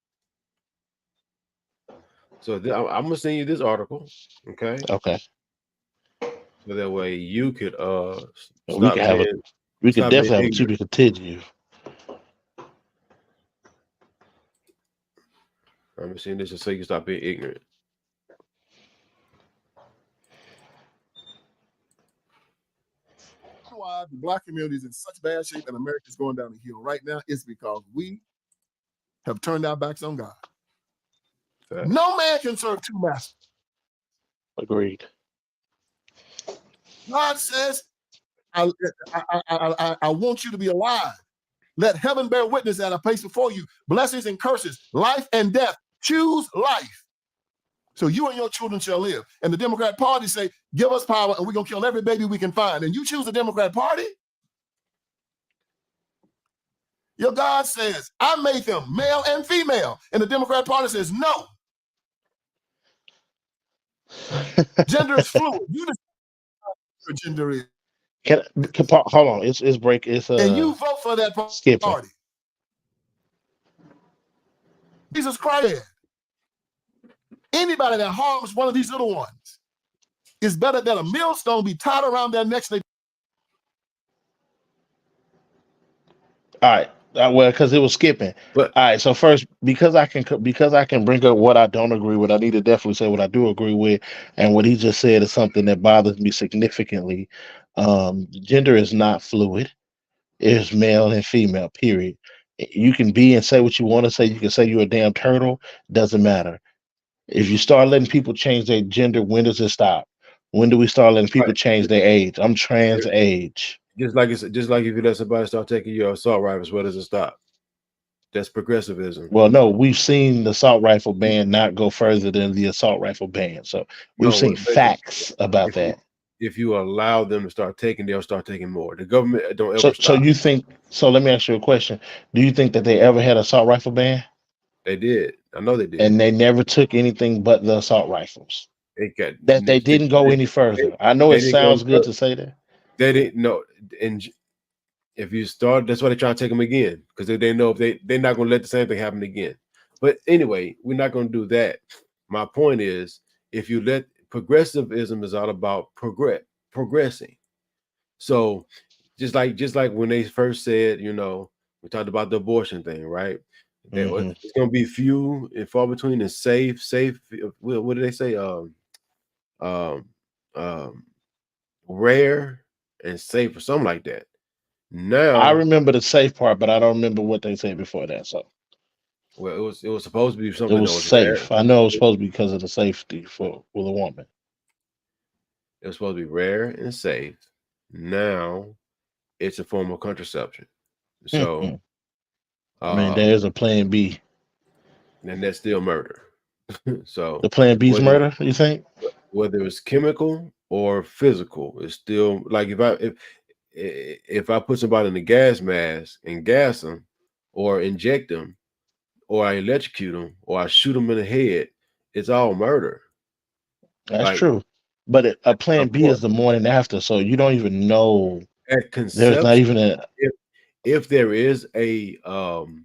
So I'm gonna send you this article, okay? Okay. So that way you could We could have a. We could stop being definitely have a to ignorant. be continued. I'm gonna send this so you can stop being ignorant. Why the black community is in such bad shape and America is going down the hill right now is because we have turned our backs on God. Fact. No man can serve two masters. Agreed. God says, I want you to be alive. Let heaven bear witness that I place before you blessings and curses, life and death. Choose life. So you and your children shall live. And the Democrat Party say, give us power and we're going to kill every baby we can find. And you choose the Democrat Party? Your God says, I made them male and female. And the Democrat Party says, no. Gender is fluid. You decide what your gender is. Hold on? It's break. It's And you vote for that skipping. party. Jesus Christ. Anybody that harms one of these little ones is better than a millstone be tied around their necks. All right. Well, because it was skipping. But All right. So first, because I can bring up what I don't agree with, I need to definitely say what I do agree with, and what he just said is something that bothers me significantly. Gender is not fluid. It is male and female. Period. You can be and say what you want to say. You can say you're a damn turtle. Doesn't matter. If you start letting people change their gender, when does it stop? When do we start letting people right, change their age? I'm trans age. just like if you let somebody start taking your assault rifles, where does it stop? That's progressivism. Well, no, we've seen the assault rifle ban not go further than the assault rifle ban. So we've No, seen but facts about if you that. if you allow them to start taking, they'll start taking more. The government don't So ever so stop. you think so let me ask you a question. Do you think that they ever had assault rifle ban? They did. I know they did. And they never took anything but the assault rifles. They got That they didn't go any they, further. I know it they didn't go any sounds good further. to say that. They didn't know. And if you start, that's why they try to take them again because they know if they're not going to let the same thing happen again. But anyway, we're not going to do that. My point is, if you let progressivism is all about progressing. So just like when they first said, we talked about the abortion thing, right? Hmm. It's going to be few and far between and safe. What do they say? Um, um, rare and safe or something like that. I Now, remember the safe part, but I don't remember what they said before that. So well, it was supposed to be it something was that was rare. safe. I know it was supposed to be because of the safety for with a woman. It was supposed to be rare and safe. Now it's a form of contraception. So, Mm-mm. I mean, uh, there is a plan B. and that's still murder. So The plan B is whether murder. You think? whether it's chemical or physical, it's still like if I put somebody in a gas mask and gas them, or inject them, or I electrocute them, or I shoot them in the head, it's all murder. That's Like, true. But a plan of B is course, the morning after, so you don't even know. at There's not conception, even a. if there is uh, um,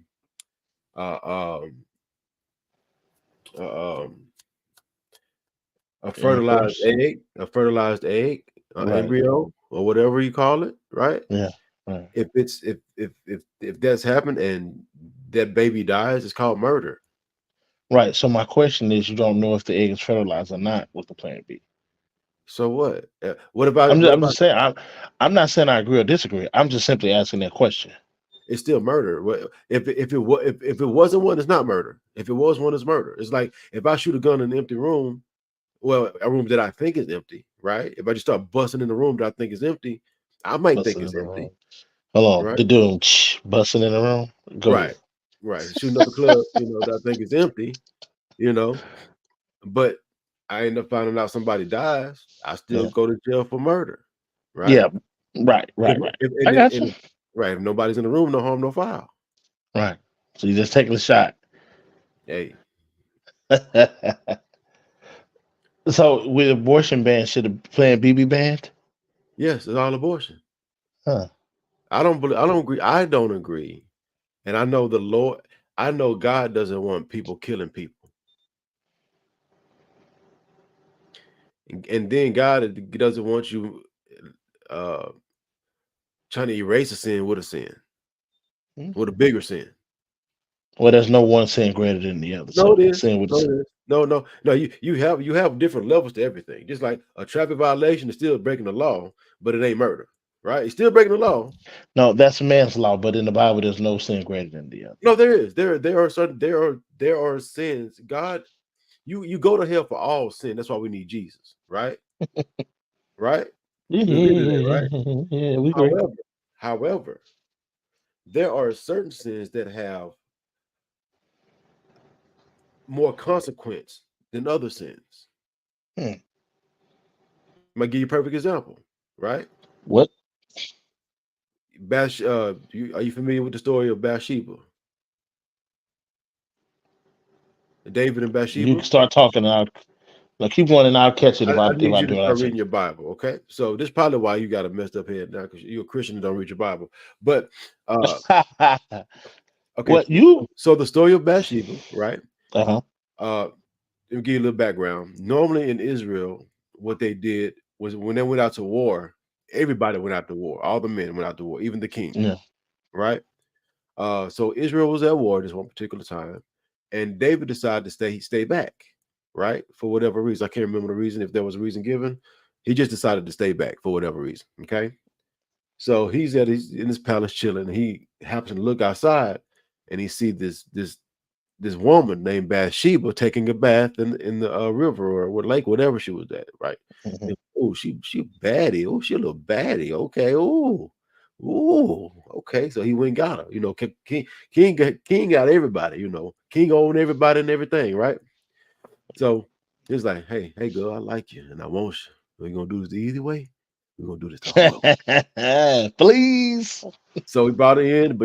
um, a fertilized Intercourse. egg, Right. embryo, or whatever you call it, right? Yeah. Right. If it's if that's happened and that baby dies, it's called murder. Right. So my question is, you don't know if the egg is fertilized or not with the plan B. So what? What about I'm what just, I'm about just saying. I'm not saying I agree or disagree. I'm just simply asking that question. it's still murder. If it wasn't one, it's not murder. If it was one, it's murder. It's like if I shoot a gun in an empty room, well, a room that I think is empty, right? If I just start busting in the room that I think is empty, I might think Busting it's in the empty, room. Hold on. right? The dude busting in the room. Go Right, ahead. right. Shooting up a club, that I think is empty, you know. But I end up finding out somebody dies. I still Yeah. go to jail for murder, right? Yeah. Right. If, Right. Right. if, I and, got you. and right, if nobody's in the room, no harm, no foul. Right. So you just taking a shot. Hey, So with abortion ban, should have Plan B be banned? yes, it's all abortion. Huh. I don't agree. I don't agree. And I know the Lord. I know God doesn't want people killing people. And then God doesn't want you uh trying to erase a sin with a sin, with a Mhm. bigger sin. Well, there's no one sin greater than the other. No, it So is. sin with the No, sin. it is. No. You have different levels to everything. Just like a traffic violation is still breaking the law, but it ain't murder, right? It's still breaking the law. No, that's manslaughter. But in the Bible, there's no sin greater than the other. No, there is. There are certain there are sins. God, you go to hell for all sin. That's why we need Jesus, right? Right? Yeah, We yeah, agree to yeah, that, yeah, right? yeah, yeah, yeah. We agree. However, there are certain sins that have more consequence than other sins. Hmm. I'm gonna give you a perfect example, right? What? Are you familiar with the story of Bathsheba, David and You Bathsheba? can start talking and I'll like keep going and I'll catch it I, if I I if need I you to do what I start say. reading your Bible, okay? So this is probably why you got a messed up head now because you're a Christian and don't read your Bible. But okay, What you? so the story of Bathsheba, right? Uh-huh. Uh, Let me give you a little background. Normally in Israel, what they did was when they went out to war, everybody went out to war. All the men went out to war, even the king, Yeah. right? So Israel was at war this one particular time, and David decided to stay back, right? For whatever reason. I can't remember the reason, if there was a reason given. He just decided to stay back for whatever reason. Okay. So he's in his palace chilling. He happens to look outside and he see this woman named Bathsheba taking a bath in the river or what lake, whatever she was at, right? Mhm. Oh, she baddie. Oh, she a little baddie. Okay. Oh, okay. So he went and got her. King got everybody. King owned everybody and everything, right? So he's like, hey, girl, I like you and I want you. We're gonna do this the easy way. We're gonna do this the hard way. Please. So he brought her in,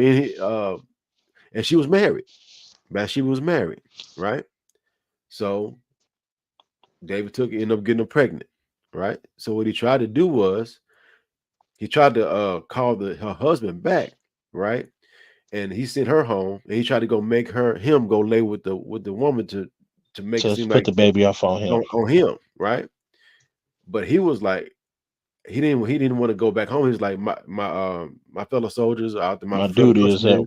and she was married. Bathsheba was married, right? So David ended up getting her pregnant, right? So what he tried to do was he tried to call her husband back, right? And he sent her home, and he tried to go make him go lay with the woman to make it Just seem put like the baby off on him. on him, right? But he was like he didn't want to go back home. He was like my fellow soldiers out there, my My fellow duty is that. countrymen,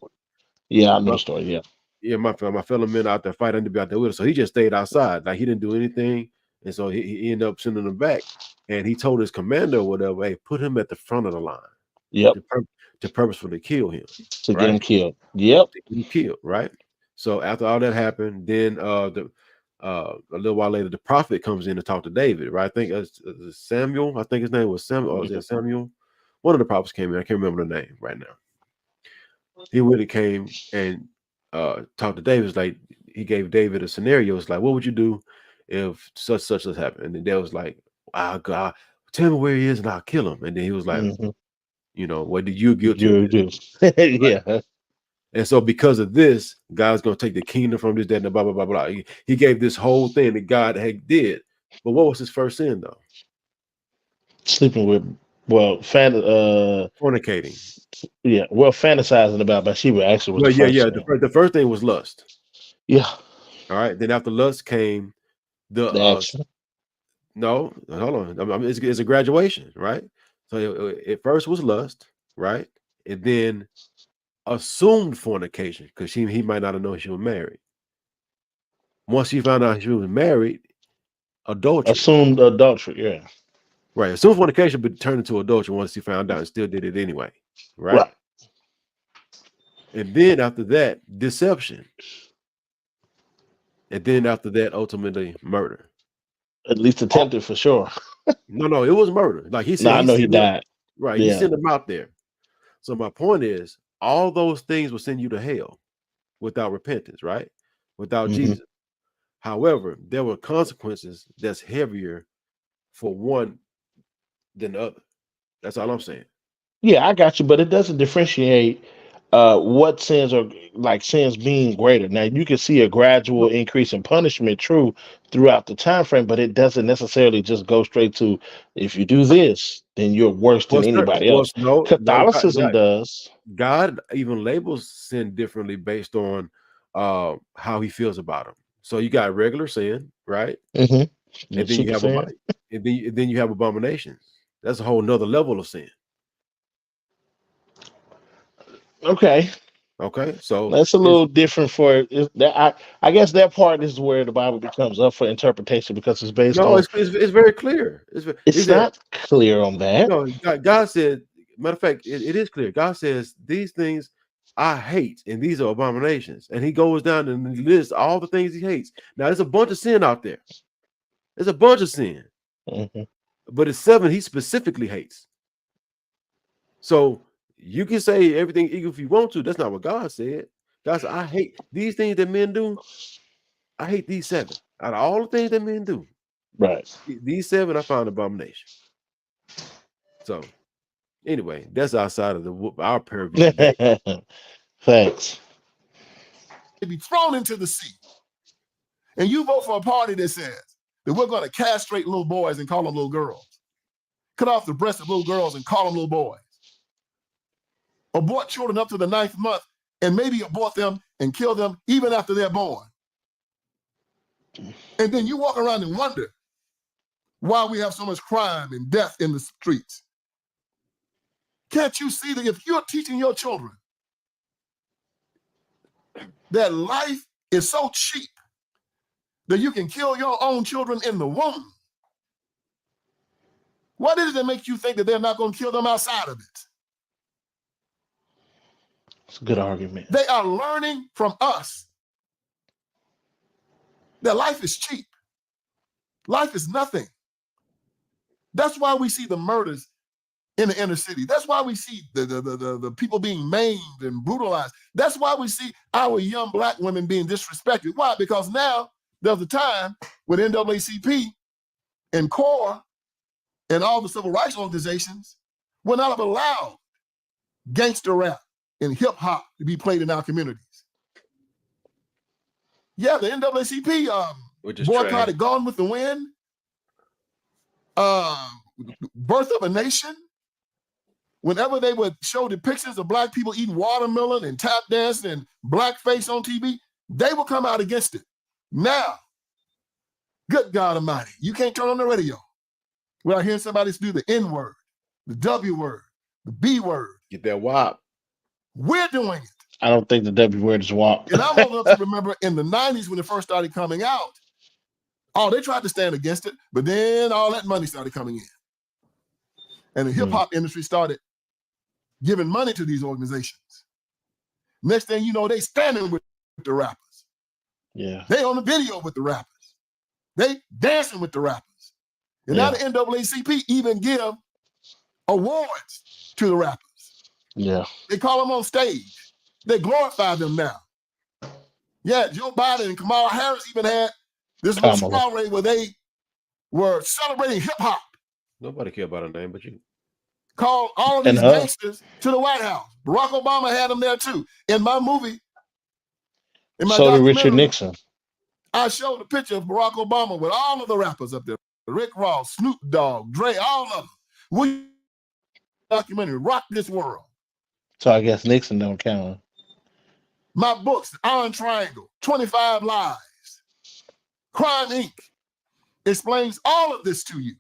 Yeah, I know my, the story. Yeah. yeah, my fellow men out there fighting to be out there with us. So he just stayed outside. Like he didn't do anything. And so he ended up sending him back. And he told his commander or whatever, hey, put him at the front of the line Yep. to, to purposefully kill him, To get right? him killed. Yep. To get him killed, right? So after all that happened, then a little while later, the prophet comes in to talk to David, right? I think it's Samuel. I think his name was Samuel. Or is Mhm. it Samuel? One of the prophets came in. I can't remember the name right now. He really came and talked to David. It's like he gave David a scenario. It's like, what would you do if such has happened? And then David was like, "Ah, God, tell me where he is, and I'll kill him." And then he was like, Mhm. "What did you guilty of You this?" do. Right? Yeah. And so because of this, God's going to take the kingdom from this, that, and blah blah blah blah. He gave this whole thing that God had did. But what was his first sin though? Sleeping with well, Fornicating. yeah, well, fantasizing about Bathsheba actually was the Well, yeah, first yeah. sin. The first thing was lust. Yeah, All right. Then after lust came the the action. no, hold on. It's a graduation, right? So it first was lust, right? And then assumed fornication because he might not have known she was married. Once she found out she was married, adultery, Assumed adultery. Yeah. right? Assumed fornication, but turned into adultery once he found out and still did it anyway, right? Right. And then after that, deception. And then after that, ultimately murder. At least Oh, attempted for sure. no, it was murder. Like he No, said, I he know he sent him, died. right. He Yeah. sent him out there. So my point is, all those things will send you to hell without repentance, right? Without Hmm. Jesus. However, there were consequences that's heavier for one than the other. That's all I'm saying. Yeah, I got you, but it doesn't differentiate what sins are like sins being greater. Now you can see a gradual No, increase in punishment, true, throughout the time frame, but it doesn't necessarily just go straight to if you do this, then you're worse than well, anybody well, else. no. Catholicism does. God even labels sin differently based on how He feels about them. So you got regular sin, right? Hmm. And then you Super have sin. and then you have abominations. That's a whole nother level of sin. Okay, Okay, so that's a it's little different for that. I guess that part is where the Bible becomes up for interpretation because it's based no, on. it's very clear. He It's said not clear on that. no. God said, matter of fact, it is clear. God says these things I hate, and these are abominations. And He goes down and lists all the things He hates. Now, there's a bunch of sin out there. There's a bunch of sin, Hmm. but it's seven He specifically hates. So you can say everything equal if you want to. That's not what God said. God said, I hate these things that men do. I hate these seven. Out of all the things that men do, Right. these seven I found abomination. So anyway, that's outside of our purview today. Thanks. They be thrown into the sea. And you vote for a party that says that we're going to castrate little boys and call them little girls, cut off the breasts of little girls and call them little boys, abort children up to the ninth month and maybe abort them and kill them even after they're born. And then you walk around and wonder why we have so much crime and death in the streets. Can't you see that if you're teaching your children that life is so cheap that you can kill your own children in the womb, what is it that makes you think that they're not going to kill them outside of it? It's a good argument. They are learning from us that life is cheap. Life is nothing. That's why we see the murders in the inner city. That's why we see the people being maimed and brutalized. That's why we see our young black women being disrespected. Why? Because now there's a time when NAACP and CORE and all the civil rights organizations will not have allowed gangster rap and hip hop to be played in our communities. Yeah, the NAACP Which is trash. boycotted Gone with the Wind, uh, Birth of a Nation. Whenever they would show depictions of black people eating watermelon and tap dancing and blackface on TV, they will come out against it. Now, good God Almighty, you can't turn on the radio without hearing somebody do the N word, the W word, the B word. Get that wop. We're doing it. I don't think the W word is WAP. And I'm old enough to remember in the 90s when it first started coming out, oh, they tried to stand against it, but then all that money started coming in. And the hip hop industry started giving money to these organizations. Next thing you know, they standing with the rappers. Yeah. They on the video with the rappers. They dancing with the rappers. And now the NAACP even give awards to the rappers. Yeah. They call them on stage. They glorify them now. Yeah, Joe Biden and Kamala Harris even had this little Kamala. soiree where they were celebrating hip hop. Nobody care about a name but you. Called all of And these her. gangsters to the White House. Barack Obama had them there too. In my movie, in my So did Richard documentary, Nixon. I showed a picture of Barack Obama with all of the rappers up there. Rick Ross, Snoop Dogg, Dre, all of them. We documentary, Rock This World. So I guess Nixon don't count. My books, Iron Triangle, 25 Lies, Crime Inc. explains all of this to you.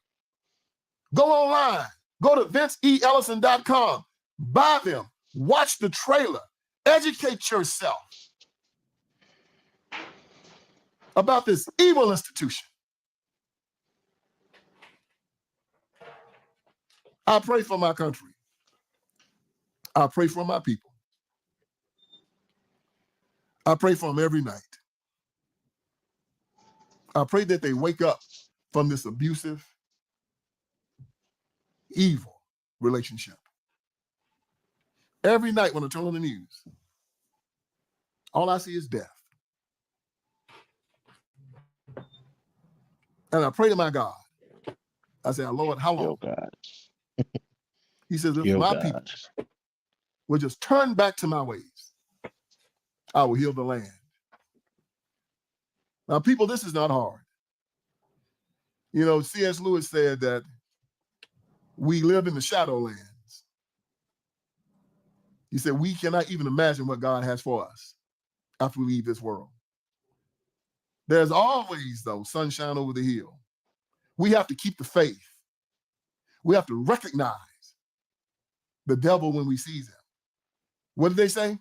Go online, go to VinceELlison.com, buy them, watch the trailer, educate yourself about this evil institution. I pray for my country. I pray for my people. I pray for them every night. I pray that they wake up from this abusive, evil relationship. Every night when I turn on the news, all I see is death. And I pray to my God. I say, Lord, how long? Yo, God. He says, if Yo, my God. people will just turn back to my ways, I will heal the land. Now, people, this is not hard. You know, C.S. Lewis said that we live in the shadowlands. He said, we cannot even imagine what God has for us after we leave this world. There's always, though, sunshine over the hill. We have to keep the faith. We have to recognize the devil when we see him. What did they say?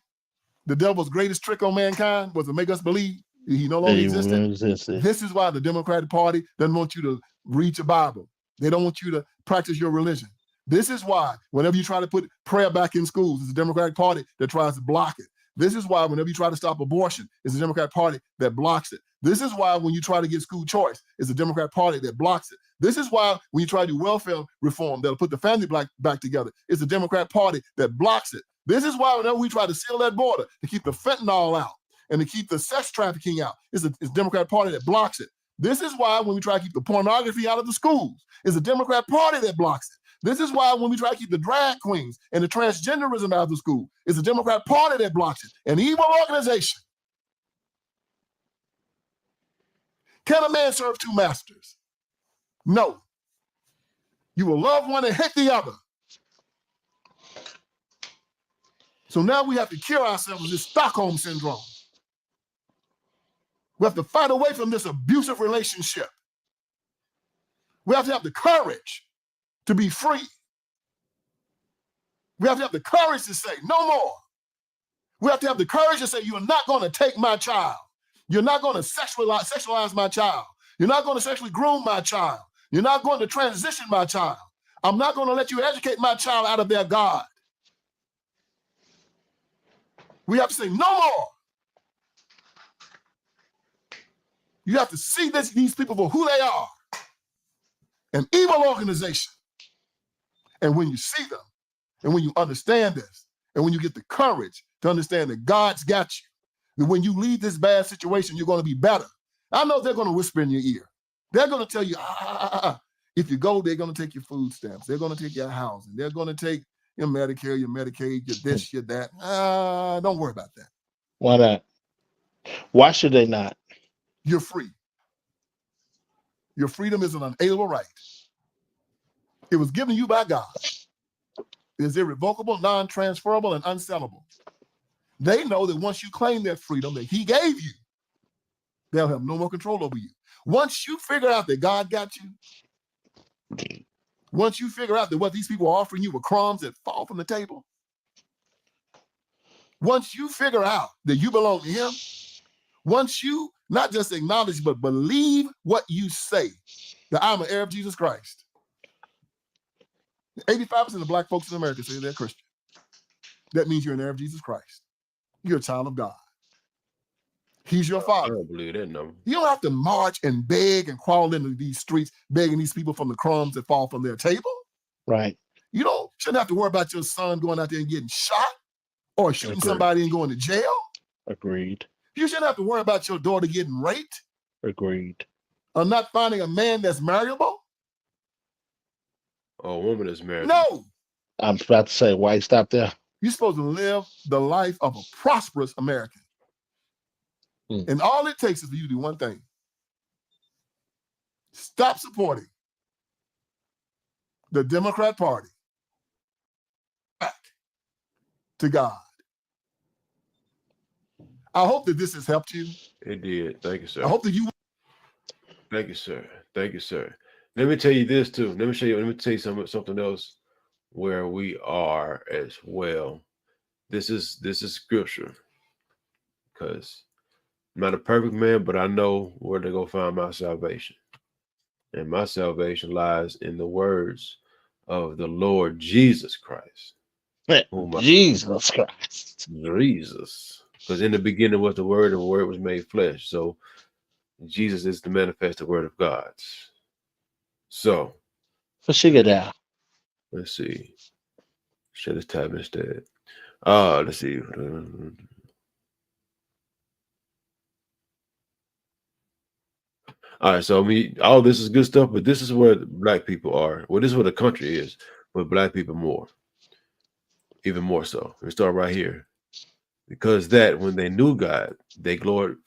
The devil's greatest trick on mankind was to make us believe he no longer existed. This is why the Democratic Party doesn't want you to read your Bible. They don't want you to practice your religion. This is why whenever you try to put prayer back in schools, it's the Democratic Party that tries to block it. This is why whenever you try to stop abortion, it's the Democratic Party that blocks it. This is why when you try to get school choice, it's the Democratic Party that blocks it. This is why when you try to do welfare reform that'll put the family back together, it's the Democratic Party that blocks it. This is why whenever we try to seal that border to keep the fentanyl out and to keep the sex trafficking out, it's the Democratic Party that blocks it. This is why when we try to keep the pornography out of the schools, it's the Democrat Party that blocks it. This is why when we try to keep the drag queens and the transgenderism out of the school, it's the Democrat Party that blocks it. An evil organization. Can a man serve two masters? No. You will love one and hate the other. So now we have to cure ourselves of this Stockholm syndrome. We have to fight away from this abusive relationship. We have to have the courage to be free. We have to have the courage to say, no more. We have to have the courage to say, you are not going to take my child. You're not going to sexualize my child. You're not going to sexually groom my child. You're not going to transition my child. I'm not going to let you educate my child out of their God. We have to say, no more. You have to see these people for who they are. An evil organization. And when you see them, and when you understand this, and when you get the courage to understand that God's got you, that when you leave this bad situation, you're going to be better. I know they're going to whisper in your ear. They're going to tell you, if you go, they're going to take your food stamps. They're going to take your housing. They're going to take your Medicare, your Medicaid, your this, your that. Don't worry about that. Why not? Why should they not? You're free. Your freedom is an unalienable right. It was given you by God. It is irrevocable, non-transferable, and unsellable. They know that once you claim that freedom that he gave you, they'll have no more control over you. Once you figure out that God got you, once you figure out that what these people are offering you are crumbs that fall from the table, once you figure out that you belong to him, once you not just acknowledge but believe what you say, that I'm an heir of Jesus Christ. 85% of black folks in America say they're Christian. That means you're an heir of Jesus Christ. You're a child of God. He's your father. I don't believe that number. You don't have to march and beg and crawl into these streets, begging these people from the crumbs that fall from their table. Right. You shouldn't have to worry about your son going out there and getting shot or shooting somebody and going to jail. Agreed. You shouldn't have to worry about your daughter getting raped. Agreed. Or not finding a man that's marriable. Oh, a woman is married. No. I'm about to say, why stop there? You're supposed to live the life of a prosperous American. And all it takes is for you to do one thing. Stop supporting the Democrat Party. Back to God. I hope that this has helped you. It did. Thank you, sir. I hope that you. Thank you, sir. Thank you, sir. Let me tell you this too. Let me tell you something else where we are as well. This is scripture. Because I'm not a perfect man, but I know where to go find my salvation. And my salvation lies in the words of the Lord Jesus Christ. Jesus Christ. Jesus. Because in the beginning was the Word, and the Word was made flesh. So Jesus is the manifested Word of God. So For sugar down. let's see. Shut this tab instead. Let's see. All right, so all this is good stuff, but this is where the black people are. Well, this is where the country is, but black people more, even more so. We start right here because that when they knew God, they glorified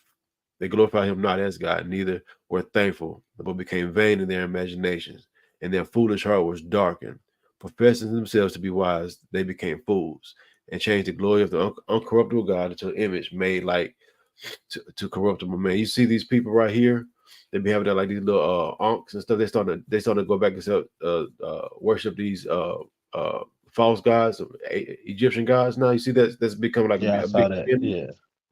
Him not as God, neither were thankful, but became vain in their imaginations, and their foolish heart was darkened. Professing themselves to be wise, they became fools and changed the glory of the uncorruptible God into an image made like to corruptible man. You see these people right here, they be having that like these little unks and stuff. They starting to go back and worship these false gods, Egyptian gods. Now you see that's becoming like Yeah, I a big saw that. thing. Yeah.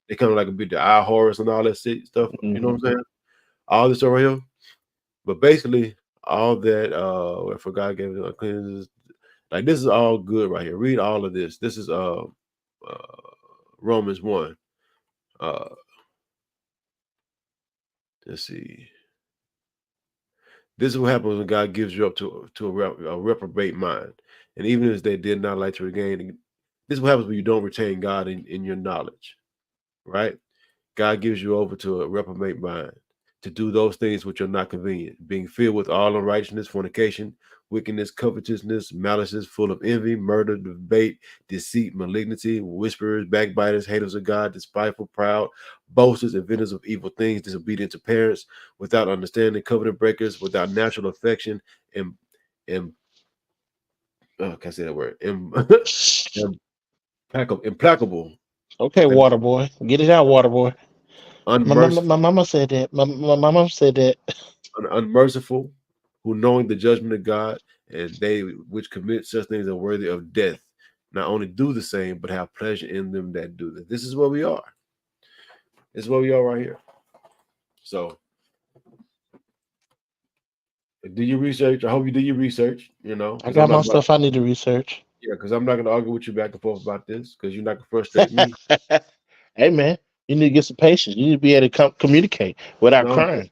They kind of like a bit the eye horrors and all that stuff. You know what Hmm. I'm saying? All this over here, but basically all that for God gave it cleanses. Like this is all good right here. Read all of this. This is Romans 1. Uh let's see. This is what happens when God gives you up to a reprobate mind. And even as they did not like to regain, this is what happens when you don't retain God in your knowledge, right? God gives you over to a reprobate mind to do those things which are not convenient, being filled with all unrighteousness, fornication, wickedness, covetousness, malices, full of envy, murder, debate, deceit, malignity, whisperers, backbiters, haters of God, despiteful, proud, boasters, inventors of evil things, disobedient to parents, without understanding, covenant breakers, without natural affection, and and can I say that word? Implacable, Okay, and water boy. Get it out, water boy. unmerciful. My mama said that. My mama said that. Unmerciful, who knowing the judgment of God, and they which commit such things are worthy of death, not only do the same, but have pleasure in them that do this. This is where we are. This is where we are right here. So do your research. I hope you do your research, I because I'm got not my about stuff I need to research. yeah, because I'm not gonna argue with you back and forth about this, because you're not gonna frustrate me. Hey man, you need to get some patience. You need to be able to communicate without No, I'm crying.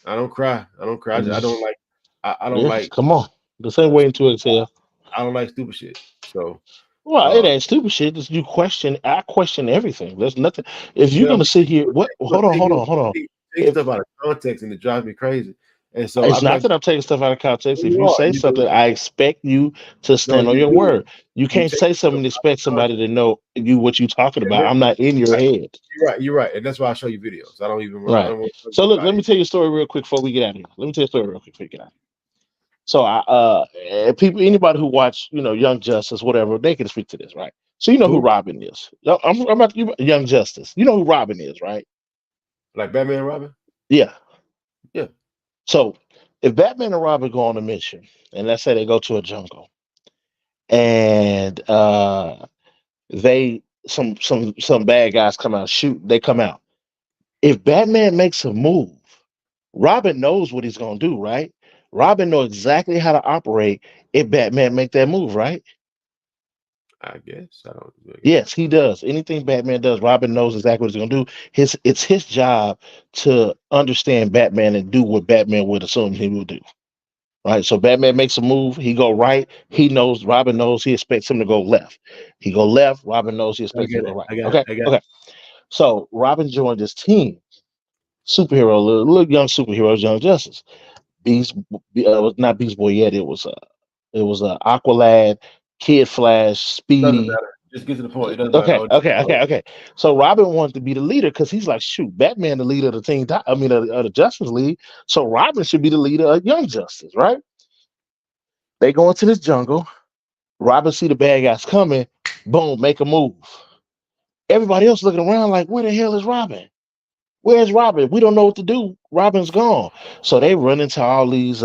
I don't cry. I don't cry. I don't Just- like I don't yeah, like come on. The same way into exhale. I don't like stupid shit. So Well, it uh ain't stupid shit. Just you question. I question everything. There's nothing. If you're well, gonna sit here, what? but Hold on, thing hold is, on, hold on. take If stuff out of context and it drives me crazy. And so it's I'm not not. that I'm taking stuff out of context. If You you are. say You do. something, I expect you to No, stand on you your do. word. You You can't take say stuff something and out of expect somebody context. to know you what you talking And about. I'm not in your I, head. you're right. You're right. And that's why I show you videos. I Right. don't want to talk So look, about let me it. tell you a story real quick before we get out of here. Let me tell you a story real quick before we get out of here. So people, anybody who watch, Young Justice, whatever, they can speak to this, right? So you know who Who? Robin is. I'm about Young Justice. You know who Robin is, right? Like Batman and Robin? Yeah. Yeah. So if Batman and Robin go on a mission, and let's say they go to a jungle, and they some bad guys come out shoot, they come out. If Batman makes a move, Robin knows what he's gonna do, right? Robin knows exactly how to operate if Batman make that move, right? I guess. I don't. I guess. Yes, he does. Anything Batman does, Robin knows exactly what he's gonna do. It's his job to understand Batman and do what Batman would assume he will do. Right. So Batman makes a move, he go right. He knows Robin knows he expects him to go left. He go left, Robin knows he I expects him get to go it. right. I got it. Okay. I got it. Okay. So Robin joined his team, superhero, little young superheroes, Young Justice. Beast was not Beast Boy yet. It was Aqualad, Kid Flash, Doesn't Speedy. matter. Just get to the point. It doesn't matter. Okay, okay, okay, okay. So Robin wanted to be the leader because he's like, shoot, Batman the leader of the team. I mean, of the Justice League. So Robin should be the leader of Young Justice, right? They go into this jungle. Robin see the bad guys coming. Boom, make a move. Everybody else looking around like, where the hell is Robin? Where's Robin? We don't know what to do. Robin's gone. So they run into all these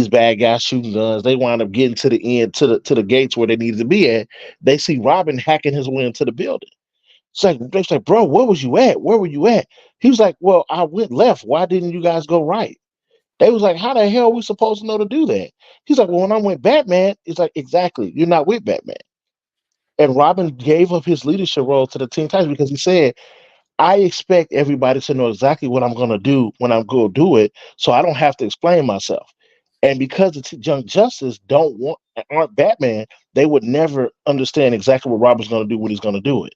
bad guys shooting guns. They wind up getting to the end, to the gates where they needed to be at. They see Robin hacking his way into the building. It's like they say, bro, where was you at? Where were you at? He was like, well, I went left. Why didn't you guys go right? They was like, how the hell are we supposed to know to do that? He's like, well, when I'm with Batman, it's like, exactly. You're not with Batman. And Robin gave up his leadership role to the Teen Titans because he said, I expect everybody to know exactly what I'm going to do when I'm going to do it, so I don't have to explain myself. And because the Young Justice don't want aren't Batman, they would never understand exactly what Robin's going to do when he's going to do it.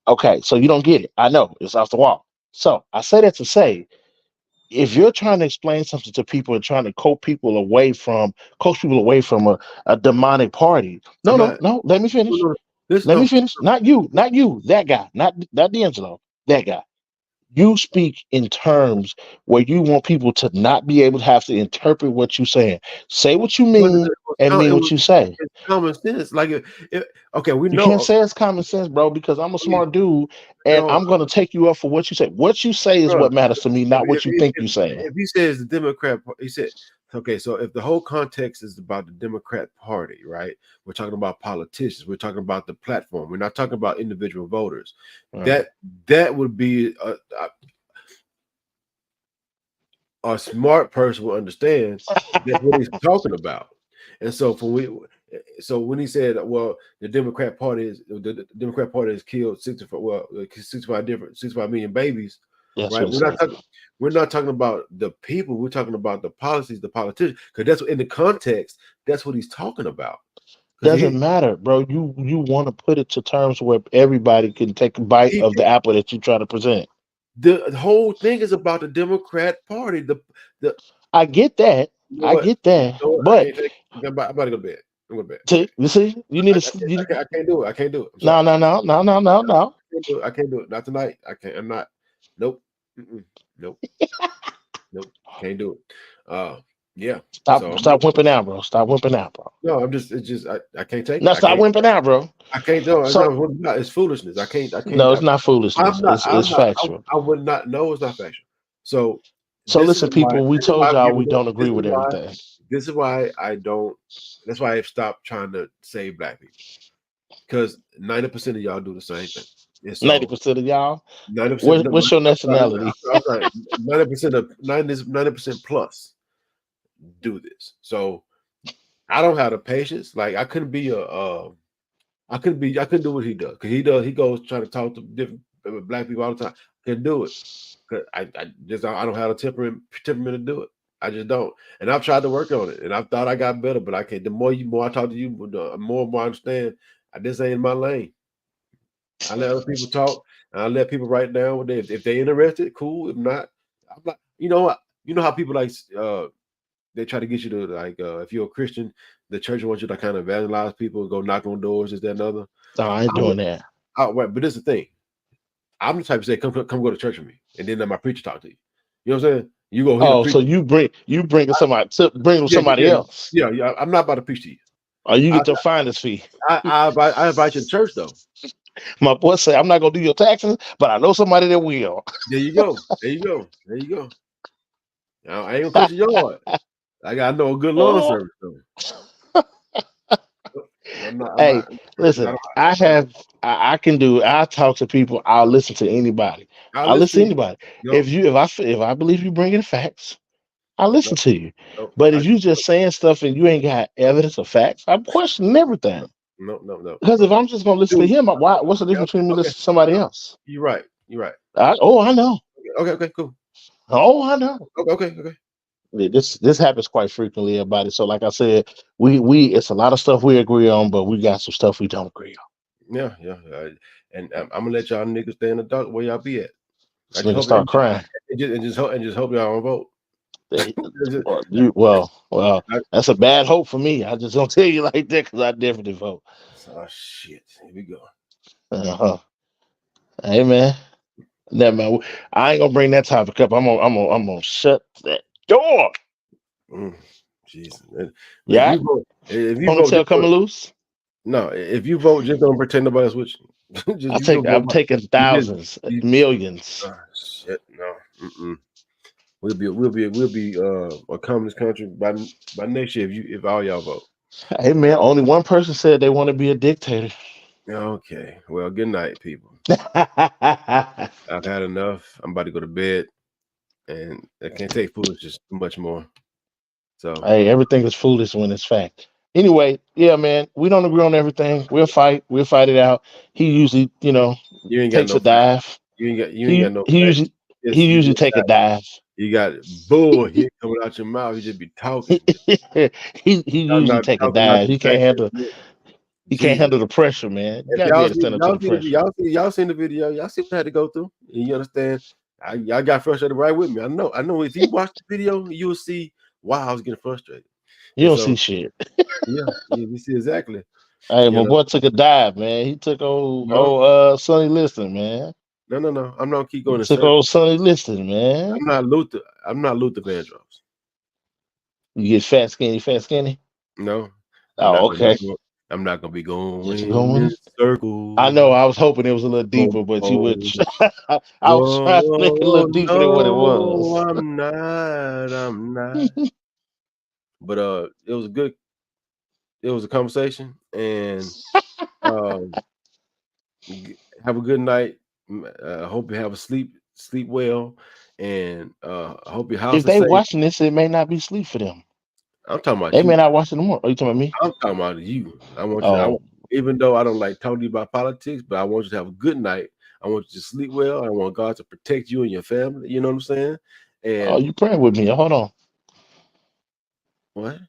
Okay, so you don't get it. I know it's off the wall. So I say that to say, if you're trying to explain something to people and trying to coach people away from a demonic party, no, I'm no, not. no. Let me No, finish. no, this Let me no. finish. Not you, that guy, not D'Angelo, that guy. You speak in terms where you want people to not be able to have to interpret what you're saying. Say what you But mean and it mean what was you say. it's common sense. Like, okay, we You can't know. say it's common sense, bro, because I'm a I mean, smart dude you and know, I'm going to take you up for what you say. What you say is bro, what matters to me, if not if what you if, think if, you're saying. if he says the he said, okay, so if the whole context is about the Democrat Party, right? We're talking about politicians. We're talking about the platform. We're not talking about individual voters. Right. That would be a smart person will understand that's what he's talking about. And so so when he said, well, the Democrat Party has killed 65 million babies, That's right? what he said. We're not talking about the people. We're talking about the policies, the politicians, because that's in the context. That's what he's talking about. Because Doesn't matter, bro. You want to put it to terms where everybody can take a bite he of the apple that you try to present. the whole thing is about the Democrat Party. The I get that. You know I what? get that. You know what? I But can't take. I'm about to go to bed. I'm going to bed. you see, you need to. You, I can't do it. I can't do it. I'm no, sorry. no, no, no, no, no, no. I can't do it. I can't do it. Not tonight. I can't. I'm not. Nope. Mm-mm. Nope. Nope. Can't do it. Yeah. Stop, So stop wimping out, bro. Stop wimping out, bro. no. I'm just. It's just. I can't take No, it. I stop can't. wimping out, bro. I can't do it. So No, it's not. It's foolishness. I can't. I can't. no, it's not foolishness. I'm not. It's I'm not. factual. I would not. No, it's not factual. So So listen, people. We This is why told I've y'all given we up. don't agree with everything. This is why I don't. That's why I've stopped trying to save black people. Because 90% of y'all do the same thing. And so 90% of y'all. 90%, no, What's your I'm sorry, nationality? I'm sorry, 90% of 90% plus do this. So I don't have the patience. Like I couldn't do what he does. Because he goes trying to talk to different black people all the time. I couldn't do it. Cause I don't have the temperament to do it. I just don't. And I've tried to work on it and I thought I got better, but I can't. The more I talk to you, the more and more I understand this ain't my lane. I let other people talk, and I let people write down what if they interested, cool. If not, I'm not. You know what? You know how people they try to get you to if you're a Christian, the church wants you to kind of evangelize people, go knock on doors, this, that, and other. No, I ain't I would, doing that. right, but this is the thing. I'm the type to say, come go to church with me, and then let my preacher talk to you. You know what I'm saying? You go hear the Oh, so preacher. you bringing somebody Yeah, somebody yeah, else. yeah. I'm not about to preach to you. Or you I get your finder's fee. I invite you to church though. My boy say I'm not gonna do your taxes, but I know somebody that will. There you go. There you go. There you go. Now, I ain't gonna cut your yard. I gotta know a good lawn Oh, service though. I'm not. I'm hey, not. I listen, don't. I can do. I talk to people. I'll listen to anybody. I I'll listen listen to to you. anybody. No, If I believe you bringing facts, I no, listen to you. no. But if you just saying stuff and you ain't got evidence or facts, I'm questioning everything. Because if No. I'm just gonna listen to Dude, him, why? What's the difference between me okay. listening to somebody No, else? you're right. You're right. I know. Okay. Cool. Oh, I know. Okay. Yeah, this happens quite frequently, everybody. So, like I said, we it's a lot of stuff we agree on, but we got some stuff we don't agree on. Yeah. And I'm gonna let y'all niggas stay in the dark where y'all be at. I This just nigga hope start crying. and just hope y'all don't vote. They- Just- well, I- that's a bad hope for me. I just don't tell you like that because I definitely vote. oh shit. Here we go. Uh-huh. Hey man, never man. I ain't gonna bring that topic up. I'm gonna shut that door. Mm, Jesus. But Yeah, if you on the vote, tail just coming loose. no. If you vote, just don't pretend nobody's with you. Just you go I'm vote. taking You just thousands, you. millions. Shit. No. Mm-mm. We'll be a communist country by next year if all y'all vote. Hey man, only one person said they want to be a dictator. Okay. Well, good night, people. Hey, I've had enough. I'm about to go to bed, and I can't take foolishness too much more. So everything is foolish when it's fact. Anyway, yeah, man, we don't agree on everything. We'll fight. We'll fight it out. He usually, You ain't got takes no a facts. dive. You ain't got He no he facts. usually he You usually just take a dive. you got bullshit coming out your mouth. You just be talking. he Y'all usually not take a talking out dive. the back of your neck. He can't Jesus. handle the pressure, man. You If gotta be able to stand up to the pressure. y'all seen the video, y'all see what I had to go through. And you understand? Y'all got frustrated right with me. I know if you watch the video, you'll see why I was getting frustrated. You And don't so see shit. yeah, you see exactly. Hey, You my know, boy took a dive, man. He took no, Sonny Liston, man. no. I'm not keep He going in took circles. Sonny Liston, man. I'm not Luther. I'm not Luther Vandross. You get fat, skinny, fat, skinny. No, I'm Oh, not gonna okay. be going. I'm not gonna be Yes, going going. in I know. circles. I was hoping it was a little Oh, deeper, but you would. oh, I was trying to make it a little whoa, deeper than what it no, was. I'm not. I'm not. But it was a good. It was a conversation, and um, have a good night. Hope you have a sleep well, and I hope your house If is they safe. watching this, it may not be sleep for them. I'm talking about They may you. not watch it tomorrow. Are you talking about me? I'm talking about you. I want you. Oh, Even though I don't like talking to you about politics, but I want you to have a good night. I want you to sleep well. I want God to protect you and your family. You know what I'm saying? oh, And you praying with me? Hold on. what?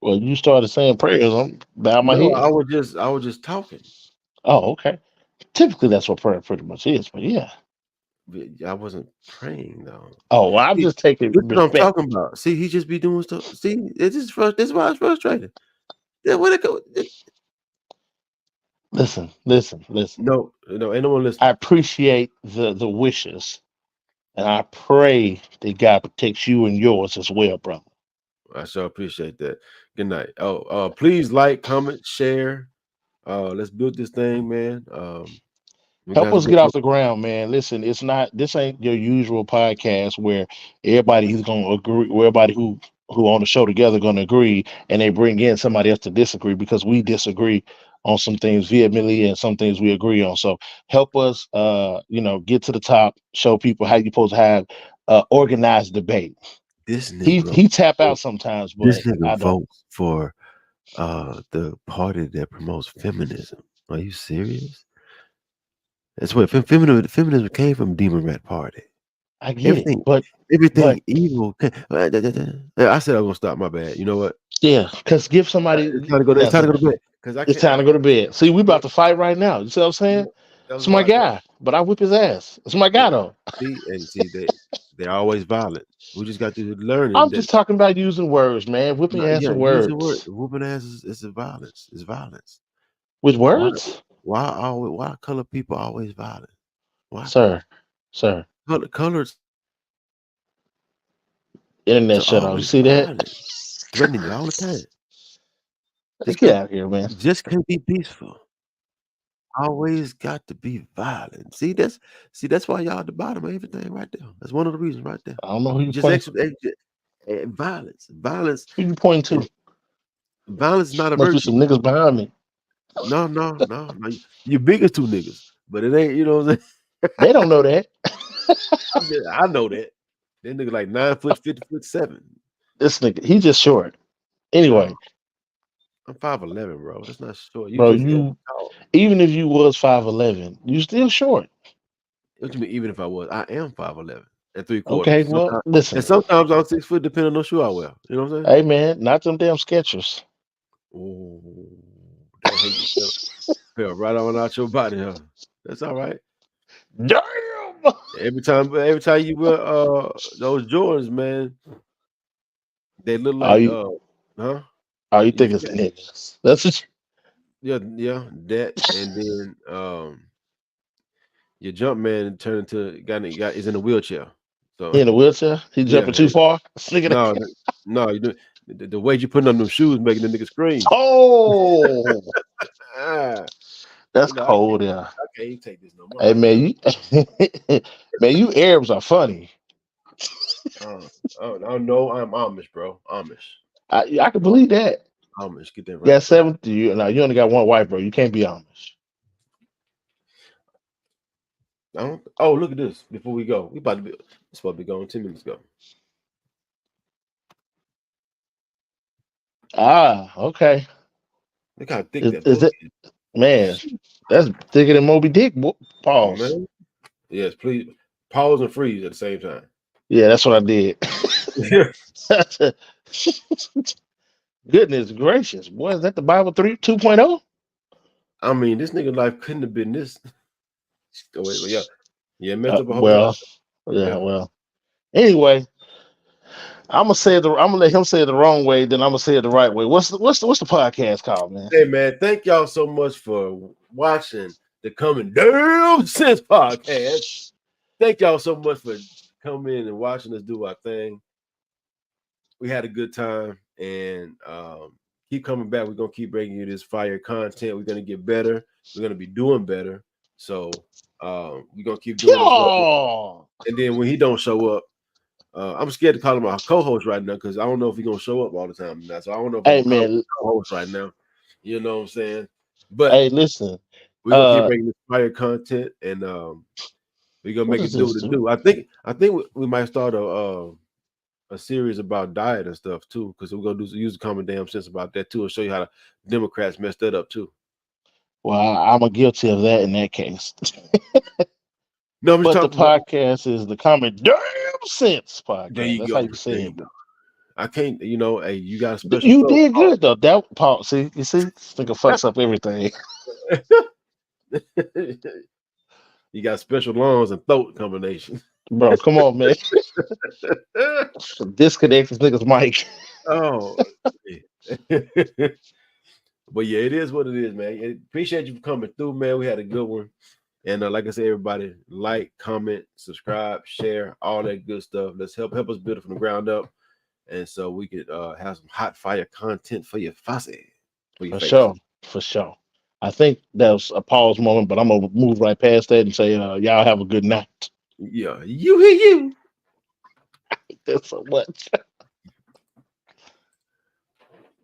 Well, you started saying prayers. I'm bow my No, head. I was just talking. Oh, okay. Typically, that's what prayer pretty much is. But yeah. But I wasn't praying though. Oh, well, I'm See, just taking this is what I'm talking perspective. about. See, he just be doing stuff. See, this is why it's frustrating. Yeah, where it go? Listen, listen, listen. No, ain't no one I listening. appreciate the wishes, and I pray that God protects you and yours as well, brother. I sure appreciate that. Good night. Oh, please like, comment, share. Let's build this thing, man. We can Help have a us good get off one. the ground, man. Listen, it's not. This ain't your usual podcast where everybody is going to agree. Where everybody who on the show together going to agree, and they bring in somebody else to disagree because we disagree on some things vehemently and some things we agree on. So help us, get to the top. Show people how you supposed to have organized debate. This He Negro, he tap vote- out sometimes, this but nigga I don't. votes for the party that promotes feminism. Are you serious? That's what feminism came from Democrat Party. I get it, Everything, but everything evil. I said I was gonna stop. My bad. You know what? yeah, because give It's somebody time to go. It's time to nothing. go to bed. Cause I It's can't. time to go to bed. See, we Yeah, about to fight right now. You see what I'm saying? yeah. That was It's my why. guy, but I whip his ass. It's my Yeah. guy though. See they're always violent. We just got to learning I'm that. just talking about using words, man. Whipping ass Yeah, with use the word. words. Whooping ass is a violence. It's violence. With Why? words, Why color people always violent? Why? sir, sir. Colors Internet are shut off. You always see that? violent, threatening all the time. Just Get can't out of here, man. just can't be peaceful. Always got to be violent. That's why y'all at the bottom of everything right there. That's one of the reasons right there. I don't know who you Just pointing. extra, violence. Who you pointing to? Violence is not a Must be virtue. some niggas behind me. No. You big as two niggas, but it ain't. You know what I'm saying? They don't know that. I know that. That nigga like 9 foot, 50'7". This nigga, he just short. No, Anyway, I'm 5'11", bro. That's not short. You bro, just you tall. even if you was 5'11, you still short. What you mean? Even if I was, I am 5'11" and 3/4. Okay, well, listen. Sometimes I'm 6 foot, depending on the shoe I wear. You know what I'm saying? Hey man, not them damn Skechers. Oh, that hate fell right on out your body, huh? That's all right. Damn. Every time you wear those Jordans, man, they look All like you, huh? all you You think is niggas. That's what yeah, that and then your jump man turned into got is in a wheelchair. So he in a wheelchair. He yeah, jumping too far. Nigga, no, no, you do the weight you putting on them shoes making the nigga scream. oh, Ah, that's you know, cold. Yeah. I can't even take this no more Hey right man, now. you man, you Arabs are funny. Uh, I don't know. I'm Amish, bro. I can believe that. Amish. Get that You right, got bro. seven. You only got one wife, bro. You can't be Amish. I don't. Oh, look at this. Before we go, we about to be. It's supposed to be going 10 minutes ago. Okay. Look how thick Is, that is book it is. man? That's thicker than Moby Dick. Pause. Man. Yes, please pause and freeze at the same time. Yeah, that's what I did. Goodness gracious, boy, is that the Bible 2.0? I mean, this nigga life couldn't have been this. Oh, wait, well, yeah. Yeah, messed up a whole lot. Well, yeah, Yeah. well. Anyway, I'm gonna let him say it the wrong way, then I'm gonna say it the right way. What's the podcast called, man? Hey man, thank y'all so much for watching the Coming Damn Sense podcast. Thank y'all so much for coming in and watching us do our thing. We had a good time, and keep coming back. We're gonna keep bringing you this fire content. We're gonna get better. We're gonna be doing better. So we're gonna keep doing this. Oh, And then when he don't show up, I'm scared to call him our co-host right now because I don't know if he's gonna show up all the time now. So I don't know if I'm hey gonna call him man, co-host right now. You know what I'm saying? But hey listen. we're gonna keep bringing this fire content, and we're gonna What make is it do this, what it dude? do. I think we might start a series about diet and stuff too, because we're gonna use the common damn sense about that too, and show you how the Democrats messed that up too. Well, I'm a guilty of that in that case. No, I'm just But the talking about. podcast is the Common Damn Sense There podcast. you That's how go. you There say you it. go. I can't. Hey, you got a special You throat. did good though. That Paul, see, you see, this nigga fucks up everything. You got special lungs and throat combination. Bro, come on, man. Disconnect this nigga's mic. Oh. But yeah, it is what it is, man. Appreciate you for coming through, man. We had a good one. And like I said, everybody, like, comment, subscribe, share, all that good stuff. Let's help us build it from the ground up. And so we could have some hot fire content for your fussy, for your For face. sure. For sure. I think that was a pause moment, but I'm gonna move right past that and say, y'all have a good night. Yeah, you hear you. Thanks so much.